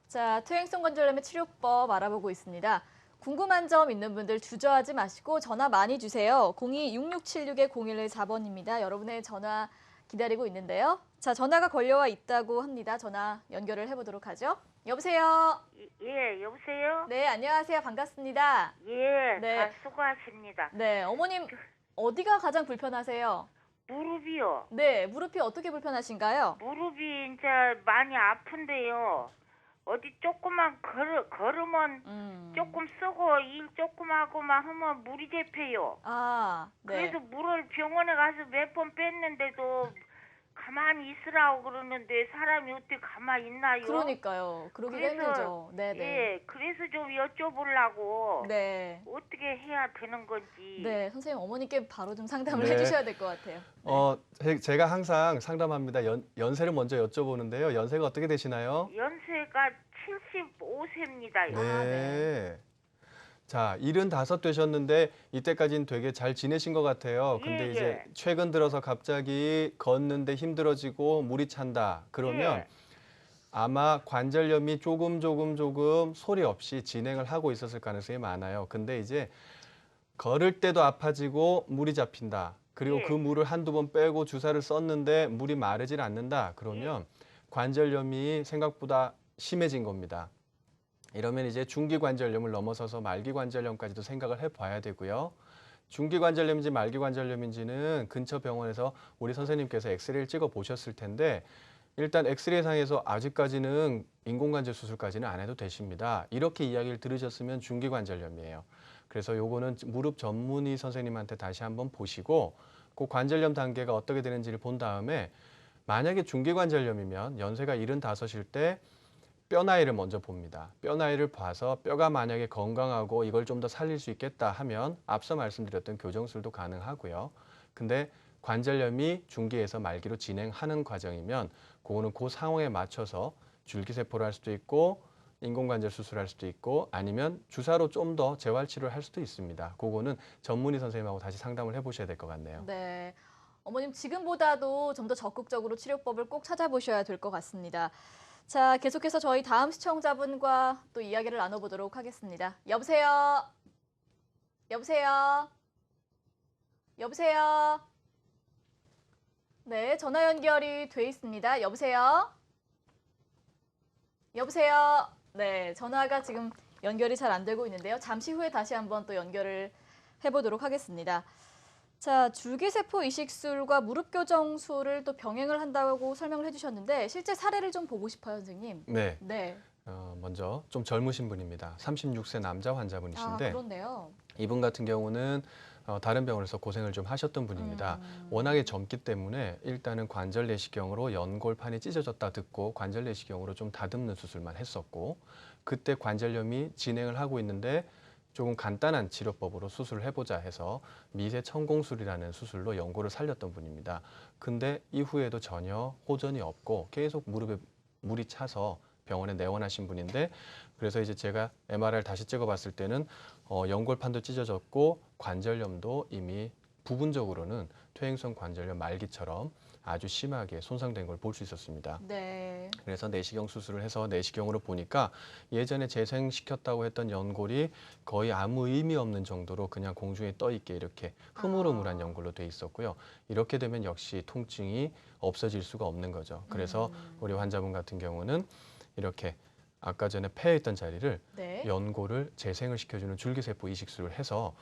자, 퇴행성 관절염의 치료법 알아보고 있습니다. 궁금한 점 있는 분들 주저하지 마시고 전화 많이 주세요. 02-6676-0114번입니다. 여러분의 전화 기다리고 있는데요. 자, 전화가 걸려와 있다고 합니다. 전화 연결을 해보도록 하죠. 여보세요? 예, 여보세요? 네, 안녕하세요. 반갑습니다. 예, 네. 수고하십니다. 네, 어머님 어디가 가장 불편하세요? 무릎이요. 네, 무릎이 어떻게 불편하신가요? 무릎이 이제 많이 아픈데요. 어디 조금만 걸으면 조금 쓰고 일 조금 하고만 하면 물이 잡혀요. 네. 그래서 물을 병원에 가서 몇 번 뺐는데도 가만히 있으라고 그러는데 사람이 어떻게 가만히 있나요? 그러니까요. 그러기가 그래서, 힘들죠. 네네. 예, 그래서 좀 여쭤보려고 네. 어떻게 해야 되는 건지. 네, 선생님 어머니께 바로 좀 상담을 네. 해주셔야 될 것 같아요. 제가 항상 상담합니다. 연세를 먼저 여쭤보는데요. 연세가 어떻게 되시나요? 연세가 75세입니다. 네. 자, 75 되셨는데 이때까지는 되게 잘 지내신 것 같아요. 근데 예, 이제 예. 최근 들어서 갑자기 걷는데 힘들어지고 물이 찬다. 그러면 예. 아마 관절염이 조금 소리 없이 진행을 하고 있었을 가능성이 많아요. 근데 이제 걸을 때도 아파지고 물이 잡힌다. 그리고 예. 그 물을 한두 번 빼고 주사를 썼는데 물이 마르질 않는다. 그러면 관절염이 생각보다 심해진 겁니다. 이러면 이제 중기관절염을 넘어서서 말기관절염까지도 생각을 해봐야 되고요. 중기관절염인지 말기관절염인지는 근처 병원에서 우리 선생님께서 엑스레이를 찍어 보셨을 텐데 일단 엑스레이상에서 아직까지는 인공관절 수술까지는 안 해도 되십니다. 이렇게 이야기를 들으셨으면 중기관절염이에요. 그래서 요거는 무릎 전문의 선생님한테 다시 한번 보시고 그 관절염 단계가 어떻게 되는지를 본 다음에 만약에 중기관절염이면 연세가 75일 때 뼈 나이를 먼저 봅니다. 뼈 나이를 봐서 뼈가 만약에 건강하고 이걸 좀 더 살릴 수 있겠다 하면 앞서 말씀드렸던 교정술도 가능하고요. 근데 관절염이 중기에서 말기로 진행하는 과정이면 그거는 그 상황에 맞춰서 줄기세포를 할 수도 있고 인공관절 수술할 수도 있고 아니면 주사로 좀 더 재활치료를 할 수도 있습니다. 그거는 전문의 선생님하고 다시 상담을 해보셔야 될 것 같네요. 네. 어머님 지금보다도 좀 더 적극적으로 치료법을 꼭 찾아보셔야 될 것 같습니다. 자, 계속해서 저희 다음 시청자분과 또 이야기를 나눠보도록 하겠습니다. 여보세요? 여보세요? 여보세요? 네, 전화 연결이 돼 있습니다. 여보세요? 여보세요? 네, 전화가 지금 연결이 잘 안 되고 있는데요. 잠시 후에 다시 한번 또 연결을 해보도록 하겠습니다. 자, 줄기세포 이식술과 무릎 교정술을 또 병행을 한다고 설명을 해주셨는데 실제 사례를 좀 보고 싶어요, 선생님. 네. 네. 먼저 좀 젊으신 분입니다. 36세 남자 환자분이신데 그렇네요. 이분 같은 경우는 다른 병원에서 고생을 좀 하셨던 분입니다. 워낙에 젊기 때문에 일단은 관절 내시경으로 연골판이 찢어졌다 듣고 관절 내시경으로 좀 다듬는 수술만 했었고 그때 관절염이 진행을 하고 있는데 조금 간단한 치료법으로 수술을 해보자 해서 미세 천공술이라는 수술로 연골을 살렸던 분입니다. 근데 이후에도 전혀 호전이 없고 계속 무릎에 물이 차서 병원에 내원하신 분인데 그래서 이제 제가 MRI를 다시 찍어봤을 때는 연골판도 찢어졌고 관절염도 이미 부분적으로는 퇴행성 관절염 말기처럼 아주 심하게 손상된 걸 볼 수 있었습니다. 네. 그래서 내시경 수술을 해서 내시경으로 보니까 예전에 재생시켰다고 했던 연골이 거의 아무 의미 없는 정도로 그냥 공중에 떠 있게 이렇게 흐물흐물한 연골로 돼 있었고요. 이렇게 되면 역시 통증이 없어질 수가 없는 거죠. 그래서 우리 환자분 같은 경우는 이렇게 아까 전에 폐에 있던 자리를 네. 연골을 재생을 시켜주는 줄기세포 이식술을 해서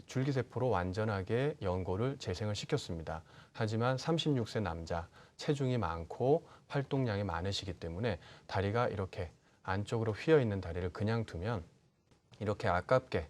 줄기세포로 완전하게 연골을 재생을 시켰습니다. 하지만 36세 남자, 체중이 많고 활동량이 많으시기 때문에 다리가 이렇게 안쪽으로 휘어있는 다리를 그냥 두면 이렇게 아깝게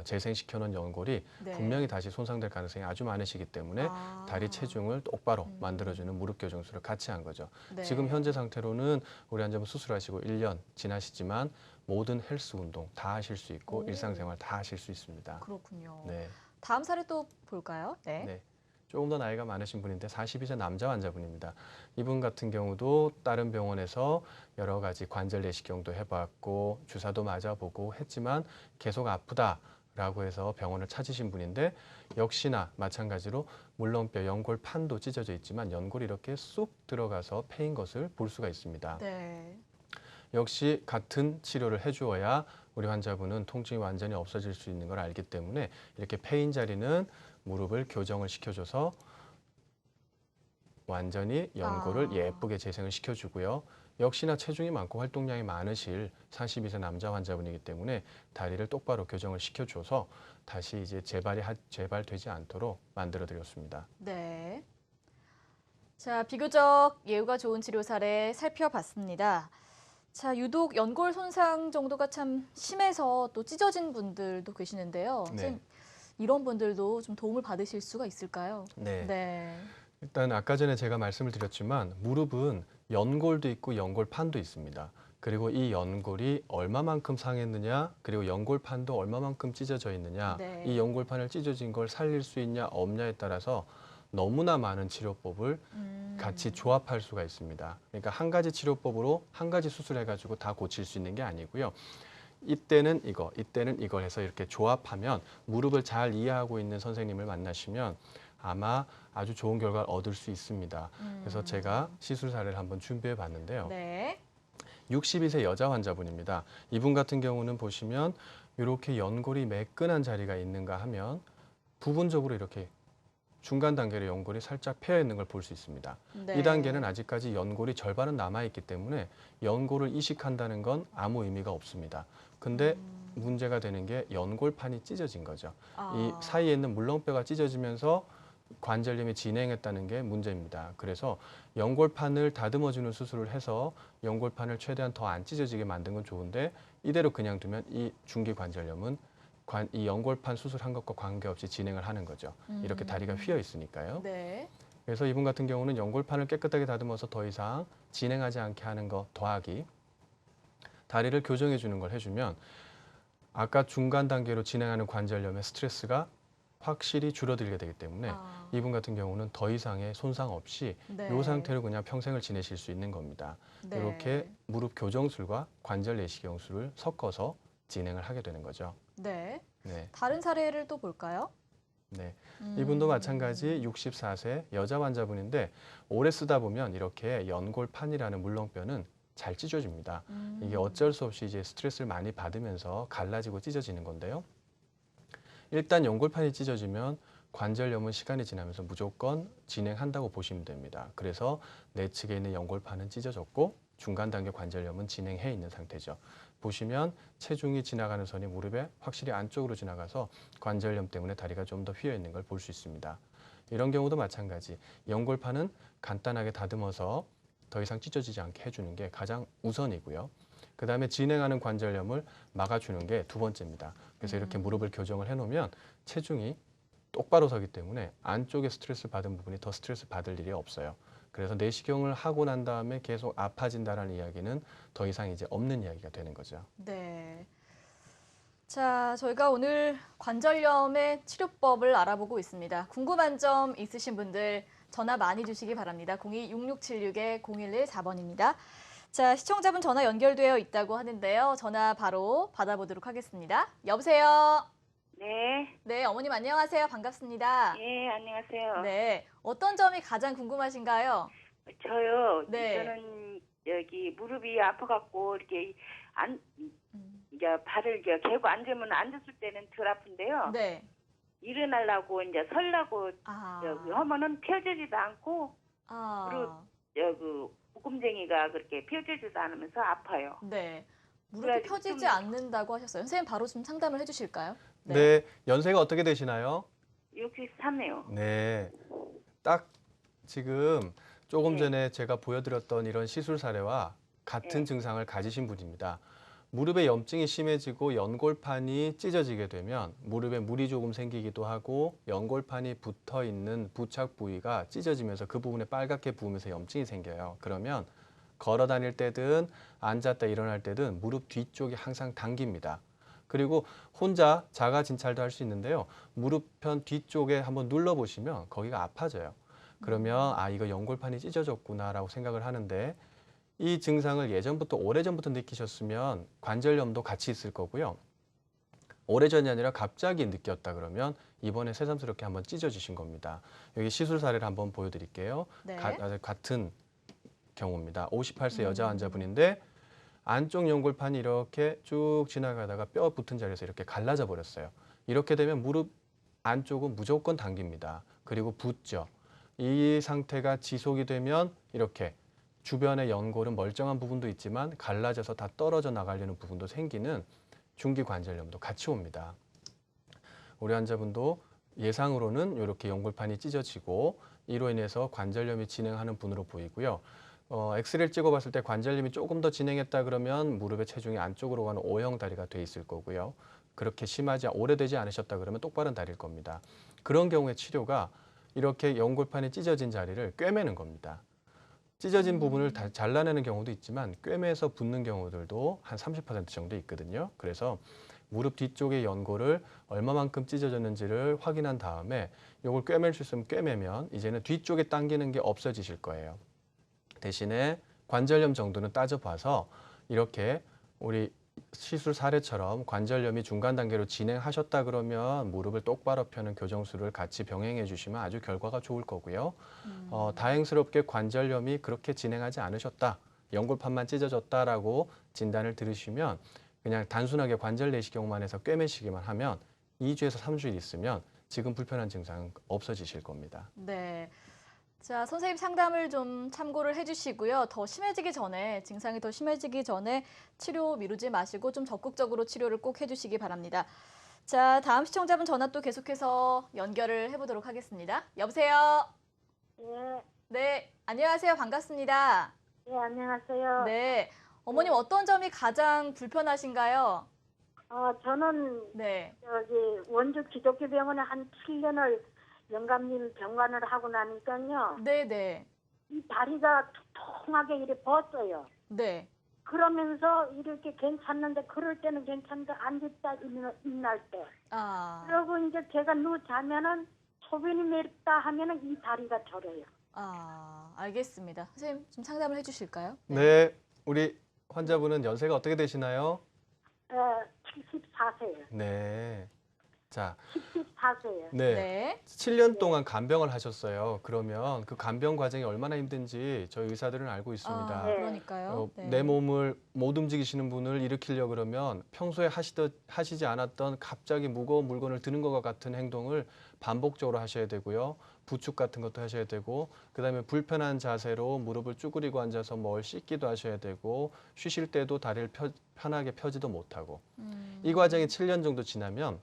재생시켜놓은 연골이 네. 분명히 다시 손상될 가능성이 아주 많으시기 때문에 다리 체중을 똑바로 만들어주는 무릎 교정술을 같이 한 거죠. 네. 지금 현재 상태로는 우리 환자분 수술하시고 1년 지나시지만 모든 헬스 운동 다 하실 수 있고 일상생활 다 하실 수 있습니다. 그렇군요. 네. 다음 사례 또 볼까요? 네. 네. 조금 더 나이가 많으신 분인데 42세 남자 환자분입니다. 이분 같은 경우도 다른 병원에서 여러 가지 관절 내시경도 해봤고 주사도 맞아보고 했지만 계속 아프다라고 해서 병원을 찾으신 분인데 역시나 마찬가지로 물렁뼈 연골판도 찢어져 있지만 연골이 이렇게 쑥 들어가서 패인 것을 볼 수가 있습니다. 네. 역시 같은 치료를 해주어야 우리 환자분은 통증이 완전히 없어질 수 있는 걸 알기 때문에 이렇게 패인 자리는 무릎을 교정을 시켜줘서 완전히 연골을 예쁘게 재생을 시켜주고요. 역시나 체중이 많고 활동량이 많으실 42세 남자 환자분이기 때문에 다리를 똑바로 교정을 시켜줘서 다시 이제 재발되지 않도록 만들어드렸습니다. 네. 자, 비교적 예후가 좋은 치료 사례 살펴봤습니다. 자, 유독 연골 손상 정도가 참 심해서 또 찢어진 분들도 계시는데요. 네. 선생님, 이런 분들도 좀 도움을 받으실 수가 있을까요? 네. 네. 일단 아까 전에 제가 말씀을 드렸지만 무릎은 연골도 있고 연골판도 있습니다. 그리고 이 연골이 얼마만큼 상했느냐, 그리고 연골판도 얼마만큼 찢어져 있느냐, 네. 이 연골판을 찢어진 걸 살릴 수 있냐 없냐에 따라서 너무나 많은 치료법을 같이 조합할 수가 있습니다. 그러니까 한 가지 치료법으로 한 가지 수술해가지고 다 고칠 수 있는 게 아니고요. 이때는 이거, 이때는 이걸 해서 이렇게 조합하면 무릎을 잘 이해하고 있는 선생님을 만나시면 아마 아주 좋은 결과를 얻을 수 있습니다. 그래서 제가 시술 사례를 한번 준비해 봤는데요. 네. 62세 여자 환자분입니다. 이분 같은 경우는 보시면 이렇게 연골이 매끈한 자리가 있는가 하면 부분적으로 이렇게 중간 단계로 연골이 살짝 패여 있는 걸 볼 수 있습니다. 네. 이 단계는 아직까지 연골이 절반은 남아있기 때문에 연골을 이식한다는 건 아무 의미가 없습니다. 근데 문제가 되는 게 연골판이 찢어진 거죠. 이 사이에 있는 물렁뼈가 찢어지면서 관절염이 진행했다는 게 문제입니다. 그래서 연골판을 다듬어주는 수술을 해서 연골판을 최대한 더 안 찢어지게 만든 건 좋은데 이대로 그냥 두면 이 중기 관절염은 이 연골판 수술한 것과 관계없이 진행을 하는 거죠. 이렇게 다리가 휘어 있으니까요. 네. 그래서 이분 같은 경우는 연골판을 깨끗하게 다듬어서 더 이상 진행하지 않게 하는 거 더하기 다리를 교정해 주는 걸 해주면 아까 중간 단계로 진행하는 관절염의 스트레스가 확실히 줄어들게 되기 때문에 이분 같은 경우는 더 이상의 손상 없이 네. 이 상태로 그냥 평생을 지내실 수 있는 겁니다. 네. 이렇게 무릎 교정술과 관절 내시경술을 섞어서 진행을 하게 되는 거죠. 네. 네, 다른 사례를 또 볼까요? 네. 이분도 마찬가지 64세 여자 환자분인데 오래 쓰다 보면 이렇게 연골판이라는 물렁뼈는 잘 찢어집니다. 이게 어쩔 수 없이 이제 스트레스를 많이 받으면서 갈라지고 찢어지는 건데요. 일단 연골판이 찢어지면 관절염은 시간이 지나면서 무조건 진행한다고 보시면 됩니다. 그래서 내측에 있는 연골판은 찢어졌고 중간 단계 관절염은 진행해 있는 상태죠. 보시면 체중이 지나가는 선이 무릎에 확실히 안쪽으로 지나가서 관절염 때문에 다리가 좀 더 휘어 있는 걸 볼 수 있습니다. 이런 경우도 마찬가지. 연골판은 간단하게 다듬어서 더 이상 찢어지지 않게 해주는 게 가장 우선이고요. 그 다음에 진행하는 관절염을 막아주는 게 두 번째입니다. 그래서 이렇게 무릎을 교정을 해놓으면 체중이 똑바로 서기 때문에 안쪽에 스트레스 받은 부분이 더 스트레스 받을 일이 없어요. 그래서 내시경을 하고 난 다음에 계속 아파진다라는 이야기는 더 이상 이제 없는 이야기가 되는 거죠. 네. 자, 저희가 오늘 관절염의 치료법을 알아보고 있습니다. 궁금한 점 있으신 분들 전화 많이 주시기 바랍니다. 02-6676-0114번입니다. 자, 시청자분 전화 연결되어 있다고 하는데요. 전화 바로 받아보도록 하겠습니다. 여보세요? 네. 네, 어머님 안녕하세요. 반갑습니다. 예, 안녕하세요. 네, 어떤 점이 가장 궁금하신가요? 저요. 네. 저는 여기 무릎이 아파갖고 이렇게 이제 발을 이제 개고 앉으면 앉았을 때는 덜 아픈데요. 네. 일어나려고 이제 설라고 여기 하면은 펴지지도 않고 여기 목금쟁이가 그렇게 펴지지도 않으면서 아파요. 네. 무릎이 그래가지고 펴지지 좀- 않는다고 하셨어요. 선생님 바로 좀 상담을 해주실까요? 네, 연세가 어떻게 되시나요? 63네요. 네, 딱 지금 조금 네. 전에 제가 보여드렸던 이런 시술 사례와 같은 네. 증상을 가지신 분입니다. 무릎에 염증이 심해지고 연골판이 찢어지게 되면 무릎에 물이 조금 생기기도 하고 연골판이 붙어 있는 부착 부위가 찢어지면서 그 부분에 빨갛게 부으면서 염증이 생겨요. 그러면 걸어 다닐 때든 앉았다 일어날 때든 무릎 뒤쪽이 항상 당깁니다. 그리고 혼자 자가 진찰도 할 수 있는데요. 무릎편 뒤쪽에 한번 눌러보시면 거기가 아파져요. 그러면 아, 이거 연골판이 찢어졌구나라고 생각을 하는데 이 증상을 예전부터 오래전부터 느끼셨으면 관절염도 같이 있을 거고요. 오래전이 아니라 갑자기 느꼈다 그러면 이번에 새삼스럽게 한번 찢어지신 겁니다. 여기 시술 사례를 한번 보여드릴게요. 네. 같은 경우입니다. 58세 여자 환자분인데 안쪽 연골판이 이렇게 쭉 지나가다가 뼈 붙은 자리에서 이렇게 갈라져 버렸어요. 이렇게 되면 무릎 안쪽은 무조건 당깁니다. 그리고 붓죠. 이 상태가 지속이 되면 이렇게 주변의 연골은 멀쩡한 부분도 있지만 갈라져서 다 떨어져 나가려는 부분도 생기는 중기 관절염도 같이 옵니다. 우리 환자분도 예상으로는 이렇게 연골판이 찢어지고 이로 인해서 관절염이 진행하는 분으로 보이고요. 엑스레이를 찍어봤을 때 관절염이 조금 더 진행했다 그러면 무릎의 체중이 안쪽으로 가는 O형 다리가 돼 있을 거고요. 그렇게 심하지 오래되지 않으셨다 그러면 똑바른 다리일 겁니다. 그런 경우에 치료가 이렇게 연골판이 찢어진 자리를 꿰매는 겁니다. 찢어진 부분을 다 잘라내는 경우도 있지만 꿰매서 붓는 경우들도 한 30% 정도 있거든요. 그래서 무릎 뒤쪽의 연골을 얼마만큼 찢어졌는지를 확인한 다음에 이걸 꿰맬 수 있으면 꿰매면 이제는 뒤쪽에 당기는 게 없어지실 거예요. 대신에 관절염 정도는 따져봐서 이렇게 우리 시술 사례처럼 관절염이 중간 단계로 진행하셨다 그러면 무릎을 똑바로 펴는 교정술을 같이 병행해 주시면 아주 결과가 좋을 거고요. 다행스럽게 관절염이 그렇게 진행하지 않으셨다, 연골판만 찢어졌다라고 진단을 들으시면 그냥 단순하게 관절 내시경만 해서 꿰매시기만 하면 2주에서 3주일 있으면 지금 불편한 증상은 없어지실 겁니다. 네. 자, 선생님 상담을 좀 참고를 해주시고요. 더 심해지기 전에, 증상이 더 심해지기 전에 치료 미루지 마시고 좀 적극적으로 치료를 꼭 해주시기 바랍니다. 자, 다음 시청자분 전화 또 계속해서 연결을 해보도록 하겠습니다. 여보세요? 예, 네, 안녕하세요. 반갑습니다. 예, 안녕하세요. 네, 어머님 어떤 점이 가장 불편하신가요? 저는 네, 저기 원주 기독교병원에 한 7년을 영감님 병관을 하고 나니까요. 네. 이 다리가 통통하게 이렇게 벗어요. 네. 그러면서 이렇게 괜찮는데 그럴 때는 괜찮은데 앉았다 일날 때. 아, 그리고 이제 제가 누자면은 소변이 맵다 하면은 이 다리가 저려요. 알겠습니다. 선생님 좀 상담을 해주실까요? 네, 우리 환자분은 연세가 어떻게 되시나요? 74세예요. 네. 자, 74세예요. 네. 네. 7년 동안 간병을 하셨어요. 그러면 그 간병 과정이 얼마나 힘든지 저희 의사들은 알고 있습니다. 네. 그러니까요. 네. 내 몸을 못 움직이시는 분을 일으키려고 그러면 평소에 하시지 않았던 갑자기 무거운 물건을 드는 것과 같은 행동을 반복적으로 하셔야 되고요. 부축 같은 것도 하셔야 되고, 그다음에 불편한 자세로 무릎을 쭈그리고 앉아서 뭘 씻기도 하셔야 되고, 쉬실 때도 다리를 편하게 펴지도 못하고. 이 과정이 7년 정도 지나면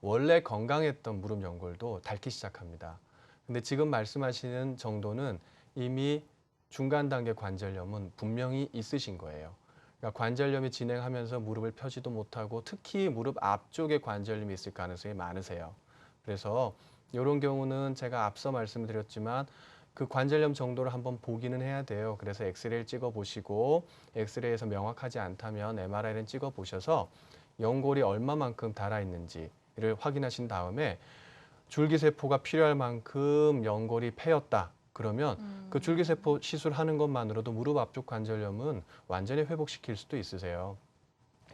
원래 건강했던 무릎 연골도 닳기 시작합니다. 근데 지금 말씀하시는 정도는 이미 중간 단계 관절염은 분명히 있으신 거예요. 그러니까 관절염이 진행하면서 무릎을 펴지도 못하고 특히 무릎 앞쪽에 관절염이 있을 가능성이 많으세요. 그래서 이런 경우는 제가 앞서 말씀드렸지만 그 관절염 정도를 한번 보기는 해야 돼요. 그래서 엑스레이를 찍어 보시고 엑스레이에서 명확하지 않다면 MRI를 찍어 보셔서 연골이 얼마만큼 닳아 있는지를 확인하신 다음에 줄기세포가 필요할 만큼 연골이 패였다. 그러면 그 줄기세포 시술하는 것만으로도 무릎 앞쪽 관절염은 완전히 회복시킬 수도 있으세요.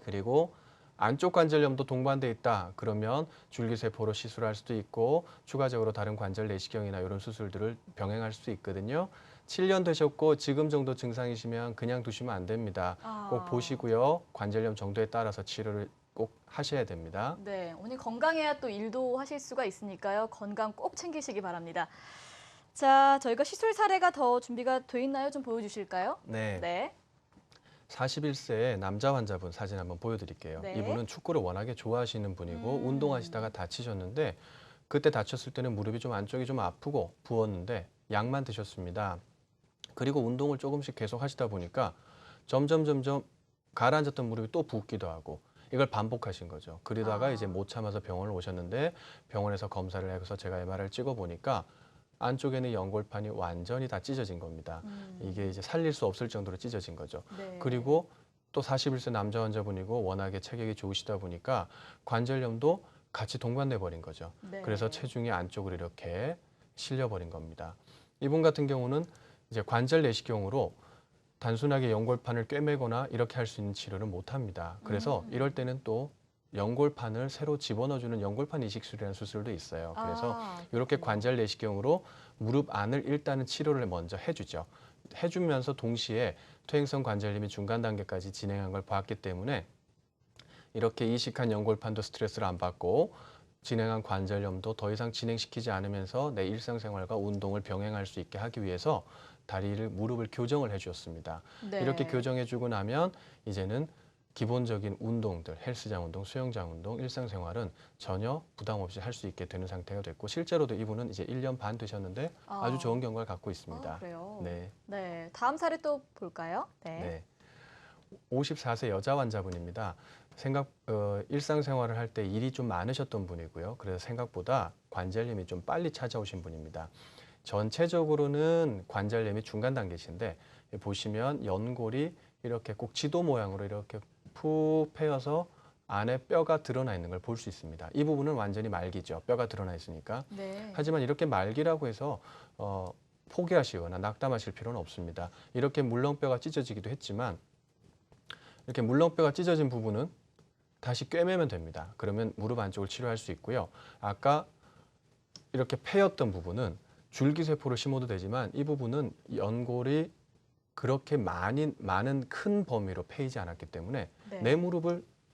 그리고 안쪽 관절염도 동반돼 있다. 그러면 줄기세포로 시술할 수도 있고 추가적으로 다른 관절 내시경이나 이런 수술들을 병행할 수도 있거든요. 7년 되셨고 지금 정도 증상이시면 그냥 두시면 안 됩니다. 꼭 보시고요. 관절염 정도에 따라서 치료를 꼭 하셔야 됩니다. 네, 오늘 건강해야 또 일도 하실 수가 있으니까요. 건강 꼭 챙기시기 바랍니다. 자, 저희가 시술 사례가 더 준비가 돼 있나요? 좀 보여주실까요? 네. 네. 41세 남자 환자분 사진 한번 보여드릴게요. 네. 이분은 축구를 워낙에 좋아하시는 분이고 운동하시다가 다치셨는데 그때 다쳤을 때는 무릎이 좀 안쪽이 좀 아프고 부었는데 약만 드셨습니다. 그리고 운동을 조금씩 계속 하시다 보니까 점점 가라앉았던 무릎이 또 붓기도 하고 이걸 반복하신 거죠. 그러다가 이제 못 참아서 병원을 오셨는데 병원에서 검사를 해서 제가 MRI를 찍어 보니까 안쪽에는 연골판이 완전히 다 찢어진 겁니다. 이게 이제 살릴 수 없을 정도로 찢어진 거죠. 네. 그리고 또 41세 남자 환자분이고 워낙에 체격이 좋으시다 보니까 관절염도 같이 동반돼 버린 거죠. 네. 그래서 체중이 안쪽으로 이렇게 실려 버린 겁니다. 이분 같은 경우는 이제 관절 내시경으로 단순하게 연골판을 꿰매거나 이렇게 할 수 있는 치료를 못 합니다. 그래서 이럴 때는 또 연골판을 새로 집어넣어주는 연골판 이식술이라는 수술도 있어요. 그래서 이렇게 관절 내시경으로 무릎 안을 일단은 치료를 먼저 해주죠. 해주면서 동시에 퇴행성 관절염이 중간 단계까지 진행한 걸 봤기 때문에 이렇게 이식한 연골판도 스트레스를 안 받고 진행한 관절염도 더 이상 진행시키지 않으면서 내 일상생활과 운동을 병행할 수 있게 하기 위해서 무릎을 교정을 해주었습니다. 네. 이렇게 교정해주고 나면 이제는 기본적인 운동들, 헬스장 운동, 수영장 운동, 일상생활은 전혀 부담 없이 할 수 있게 되는 상태가 됐고 실제로도 이분은 이제 1년 반 되셨는데 아주 좋은 결과를 갖고 있습니다. 그래요? 네. 네. 다음 사례 또 볼까요? 네. 네. 54세 여자 환자분입니다. 일상생활을 할 때 일이 좀 많으셨던 분이고요. 그래서 생각보다 관절염이 좀 빨리 찾아오신 분입니다. 전체적으로는 관절염이 중간 단계신데 보시면 연골이 이렇게 꼭 지도 모양으로 이렇게 푹 패여서 안에 뼈가 드러나 있는 걸 볼 수 있습니다. 이 부분은 완전히 말기죠. 뼈가 드러나 있으니까. 네. 하지만 이렇게 말기라고 해서 포기하시거나 낙담하실 필요는 없습니다. 이렇게 물렁뼈가 찢어지기도 했지만 이렇게 물렁뼈가 찢어진 부분은 다시 꿰매면 됩니다. 그러면 무릎 안쪽을 치료할 수 있고요. 아까 이렇게 패였던 부분은 줄기세포를 심어도 되지만 이 부분은 연골이 그렇게 많은 큰 범위로 패이지 않았기 때문에 네.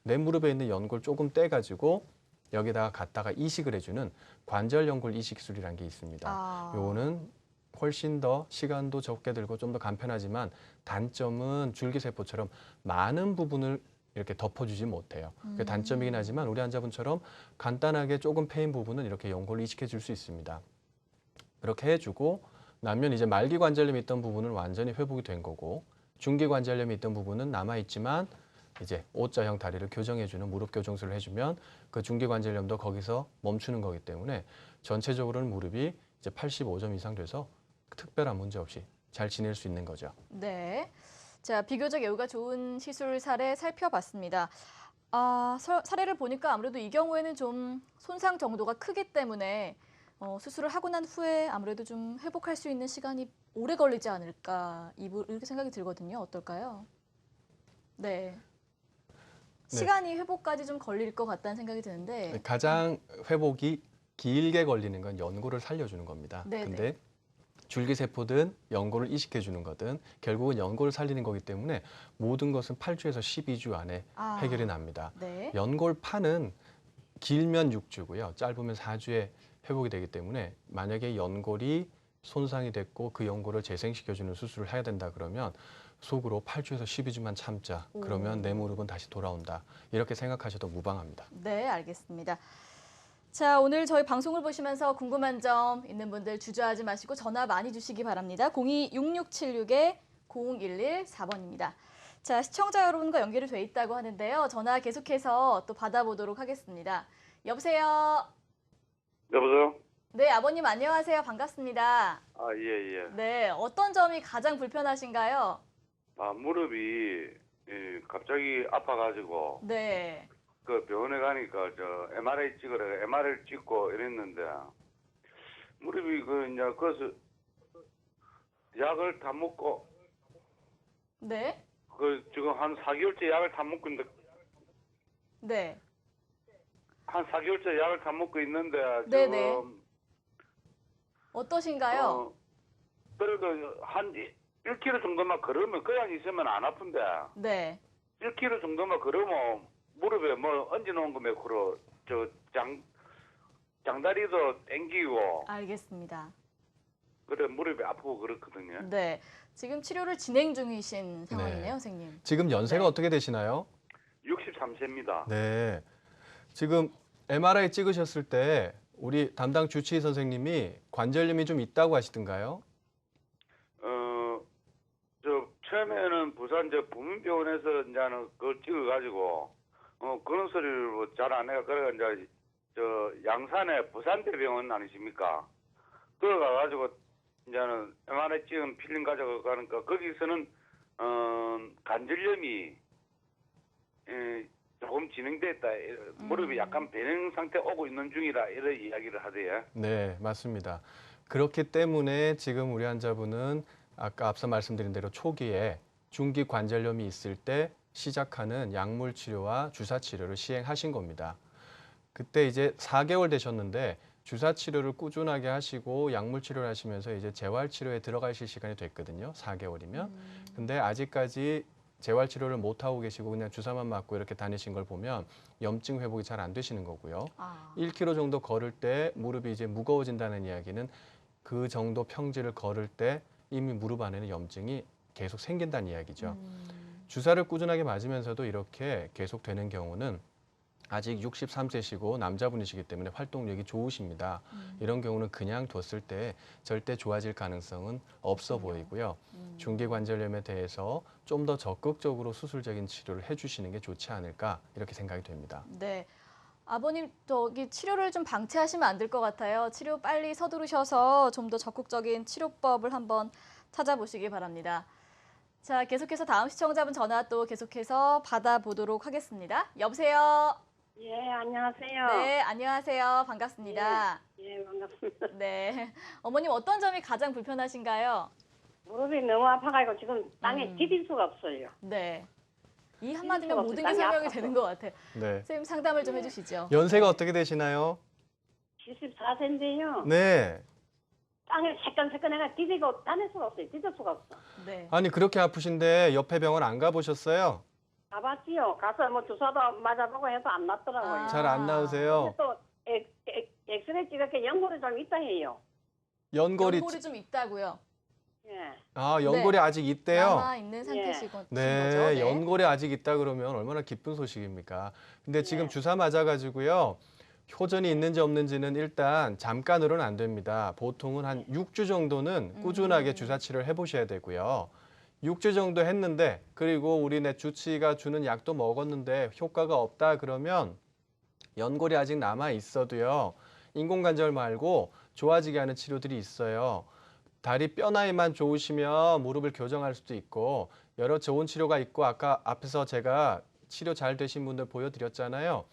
내 무릎에 있는 연골 조금 떼가지고 여기다가 갖다가 이식을 해주는 관절 연골 이식 기술이라는 게 있습니다. 요거는 훨씬 더 시간도 적게 들고 좀 더 간편하지만 단점은 줄기세포처럼 많은 부분을 이렇게 덮어주지 못해요. 그게 단점이긴 하지만 우리 환자분처럼 간단하게 조금 패인 부분은 이렇게 연골을 이식해 줄 수 있습니다. 그렇게 해주고 나면 이제 말기 관절염이 있던 부분은 완전히 회복이 된 거고 중기 관절염이 있던 부분은 남아있지만 이제 O자형 다리를 교정해주는 무릎 교정술을 해주면 그 중기 관절염도 거기서 멈추는 거기 때문에 전체적으로는 무릎이 이제 85점 이상 돼서 특별한 문제 없이 잘 지낼 수 있는 거죠. 네. 자, 비교적 여유가 좋은 시술 사례 살펴봤습니다. 사례를 보니까 아무래도 이 경우에는 좀 손상 정도가 크기 때문에 수술을 하고 난 후에 아무래도 좀 회복할 수 있는 시간이 오래 걸리지 않을까 이렇게 생각이 들거든요. 어떨까요? 네. 시간이 회복까지 좀 걸릴 것 같다는 생각이 드는데 가장 회복이 길게 걸리는 건 연골을 살려주는 겁니다. 네네. 근데 줄기세포든 연골을 이식해 주는 거든 결국은 연골을 살리는 거기 때문에 모든 것은 8주에서 12주 안에 해결이 납니다. 네. 연골판은 길면 6주고요. 짧으면 4주에 회복이 되기 때문에 만약에 연골이 손상이 됐고 그 연골을 재생시켜주는 수술을 해야 된다 그러면 속으로 8주에서 12주만 참자. 그러면 내 무릎은 다시 돌아온다. 이렇게 생각하셔도 무방합니다. 네, 알겠습니다. 자, 오늘 저희 방송을 보시면서 궁금한 점 있는 분들 주저하지 마시고 전화 많이 주시기 바랍니다. 02-6676-0114번입니다. 자, 시청자 여러분과 연결이 돼 있다고 하는데요. 전화 계속해서 또 받아보도록 하겠습니다. 여보세요? 여보세요? 네, 아버님 안녕하세요. 반갑습니다. 예. 네, 어떤 점이 가장 불편하신가요? 무릎이 갑자기 아파가지고 네. 그 병원에 가니까 MRI 찍으라 MRI를 찍고 이랬는데 무릎이 이제 그래서 약을 다 먹고 네. 지금 한 4개월째 약을 다 먹고 있는데 네. 한 4개월째 약을 다 먹고 있는데 네네. 지금 어떠신가요? 그래도 한 1km 정도만 걸으면 그냥 있으면 안 아픈데 네. 1km 정도만 걸으면 무릎에 얹어놓은 거 매크로 장다리도 땡기고 알겠습니다. 그래 무릎이 아프고 그렇거든요. 네. 지금 치료를 진행 중이신 상황이네요, 선생님. 지금 연세가 네. 어떻게 되시나요? 63세입니다. 네. 지금 MRI 찍으셨을 때 우리 담당 주치의 선생님이 관절염이 좀 있다고 하시던가요? 처음에는 부산 부민병원에서 이제는 그걸 찍어가지고 그런 소리를 잘 안 해가 그래가 이제 양산에 부산대병원 아니십니까? 거기 가가지고 이제는 MRI 찍은 필름 가져가니까 거기서는 관절염이 조금 진행됐다. 무릎이 약간 변형 상태 오고 있는 중이라 이런 이야기를 하대요. 네, 맞습니다. 그렇기 때문에 지금 우리 환자분은 아까 앞서 말씀드린 대로 초기에 중기 관절염이 있을 때 시작하는 약물 치료와 주사 치료를 시행하신 겁니다. 그때 이제 4개월 되셨는데 주사 치료를 꾸준하게 하시고 약물 치료를 하시면서 이제 재활 치료에 들어가실 시간이 됐거든요. 4개월이면. 근데 아직까지 재활 치료를 못 하고 계시고 그냥 주사만 맞고 이렇게 다니신 걸 보면 염증 회복이 잘 안 되시는 거고요. 1km 정도 걸을 때 무릎이 이제 무거워진다는 이야기는 그 정도 평지를 걸을 때 이미 무릎 안에는 염증이 계속 생긴다는 이야기죠. 주사를 꾸준하게 맞으면서도 이렇게 계속 되는 경우는 아직 63세시고 남자분이시기 때문에 활동력이 좋으십니다. 이런 경우는 그냥 뒀을 때 절대 좋아질 가능성은 없어 보이고요. 중기관절염에 대해서 좀 더 적극적으로 수술적인 치료를 해주시는 게 좋지 않을까 이렇게 생각이 됩니다. 네. 아버님, 저기 치료를 좀 방치하시면 안 될 것 같아요. 치료 빨리 서두르셔서 좀 더 적극적인 치료법을 한번 찾아보시기 바랍니다. 자, 계속해서 다음 시청자분 전화 또 계속해서 받아보도록 하겠습니다. 여보세요? 예, 안녕하세요. 네, 안녕하세요. 반갑습니다. 예, 반갑습니다. 네. 어머님, 어떤 점이 가장 불편하신가요? 무릎이 너무 아파가지고 지금 땅에 디딜 수가 없어요. 네. 이 한마디면 수가 모든 게 없어요. 설명이 땅이 되는 것 같아요. 네. 선생님 상담을 좀 해주시죠. 연세가 어떻게 되시나요? 74세인데요. 네. 땅에 새끈새끈해가 디디고 다닐 수가 없어요. 디딜 수가 없어. 네. 아니 그렇게 아프신데 옆에 병원 안 가보셨어요? 가봤지요. 가서 뭐 주사도 맞아보고 해도 안 낫더라고요. 아. 잘 안 나으세요? 근데 또 엑스레이 찍을게 연골이 좀 있다 해요. 연골이 좀 있다고요. 예. 아 연골이 네. 아직 있대요. 남아 있는 상태시고 네, 거죠. 네. 연골이 아직 있다 그러면 얼마나 기쁜 소식입니까? 근데 지금 주사 맞아가지고요. 효전이 있는지 없는지는 일단 잠깐으로는 안 됩니다. 보통은 한 6주 정도는 꾸준하게 주사 치료를 해보셔야 되고요. 6주 정도 했는데 그리고 우리 내 주치의가 주는 약도 먹었는데 효과가 없다 그러면 연골이 아직 남아 있어도요. 인공관절 말고 좋아지게 하는 치료들이 있어요. 다리 뼈 나이만 좋으시면 무릎을 교정할 수도 있고 여러 좋은 치료가 있고 아까 앞에서 제가 치료 잘 되신 분들 보여드렸잖아요.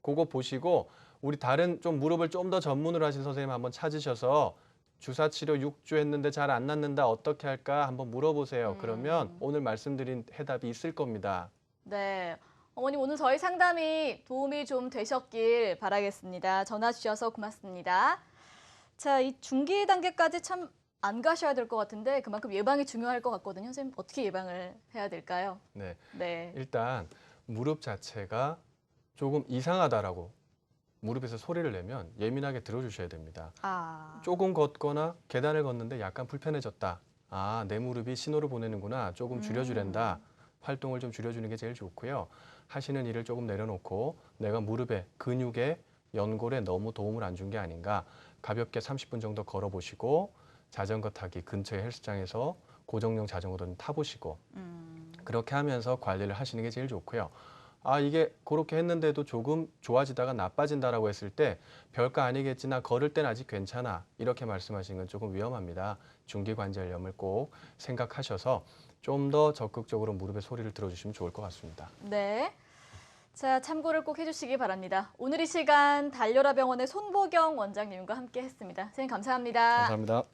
그거 보시고 우리 다른 좀 무릎을 좀 더 전문으로 하신 선생님 한번 찾으셔서 주사 치료 6주 했는데 잘 안 낫는다 어떻게 할까 한번 물어보세요. 그러면 오늘 말씀드린 해답이 있을 겁니다. 네. 어머님 오늘 저희 상담이 도움이 좀 되셨길 바라겠습니다. 전화 주셔서 고맙습니다. 자, 이 중기 단계까지 참 안 가셔야 될 것 같은데 그만큼 예방이 중요할 것 같거든요. 선생님 어떻게 예방을 해야 될까요? 네. 네. 일단 무릎 자체가 조금 이상하다라고 무릎에서 소리를 내면 예민하게 들어주셔야 됩니다. 아. 조금 걷거나 계단을 걷는데 약간 불편해졌다. 아, 내 무릎이 신호를 보내는구나. 조금 줄여주란다. 활동을 좀 줄여주는 게 제일 좋고요. 하시는 일을 조금 내려놓고 내가 무릎에, 근육에, 연골에 너무 도움을 안 준 게 아닌가. 가볍게 30분 정도 걸어보시고 자전거 타기 근처의 헬스장에서 고정용 자전거도 좀 타보시고 그렇게 하면서 관리를 하시는 게 제일 좋고요. 아, 이게 그렇게 했는데도 조금 좋아지다가 나빠진다라고 했을 때 별거 아니겠지, 나 걸을 땐 아직 괜찮아. 이렇게 말씀하시는 건 조금 위험합니다. 중기관절염을 꼭 생각하셔서 좀 더 적극적으로 무릎의 소리를 들어주시면 좋을 것 같습니다. 네. 자, 참고를 꼭 해주시기 바랍니다. 오늘 이 시간 달려라 병원의 손보경 원장님과 함께 했습니다. 선생님 감사합니다. 감사합니다.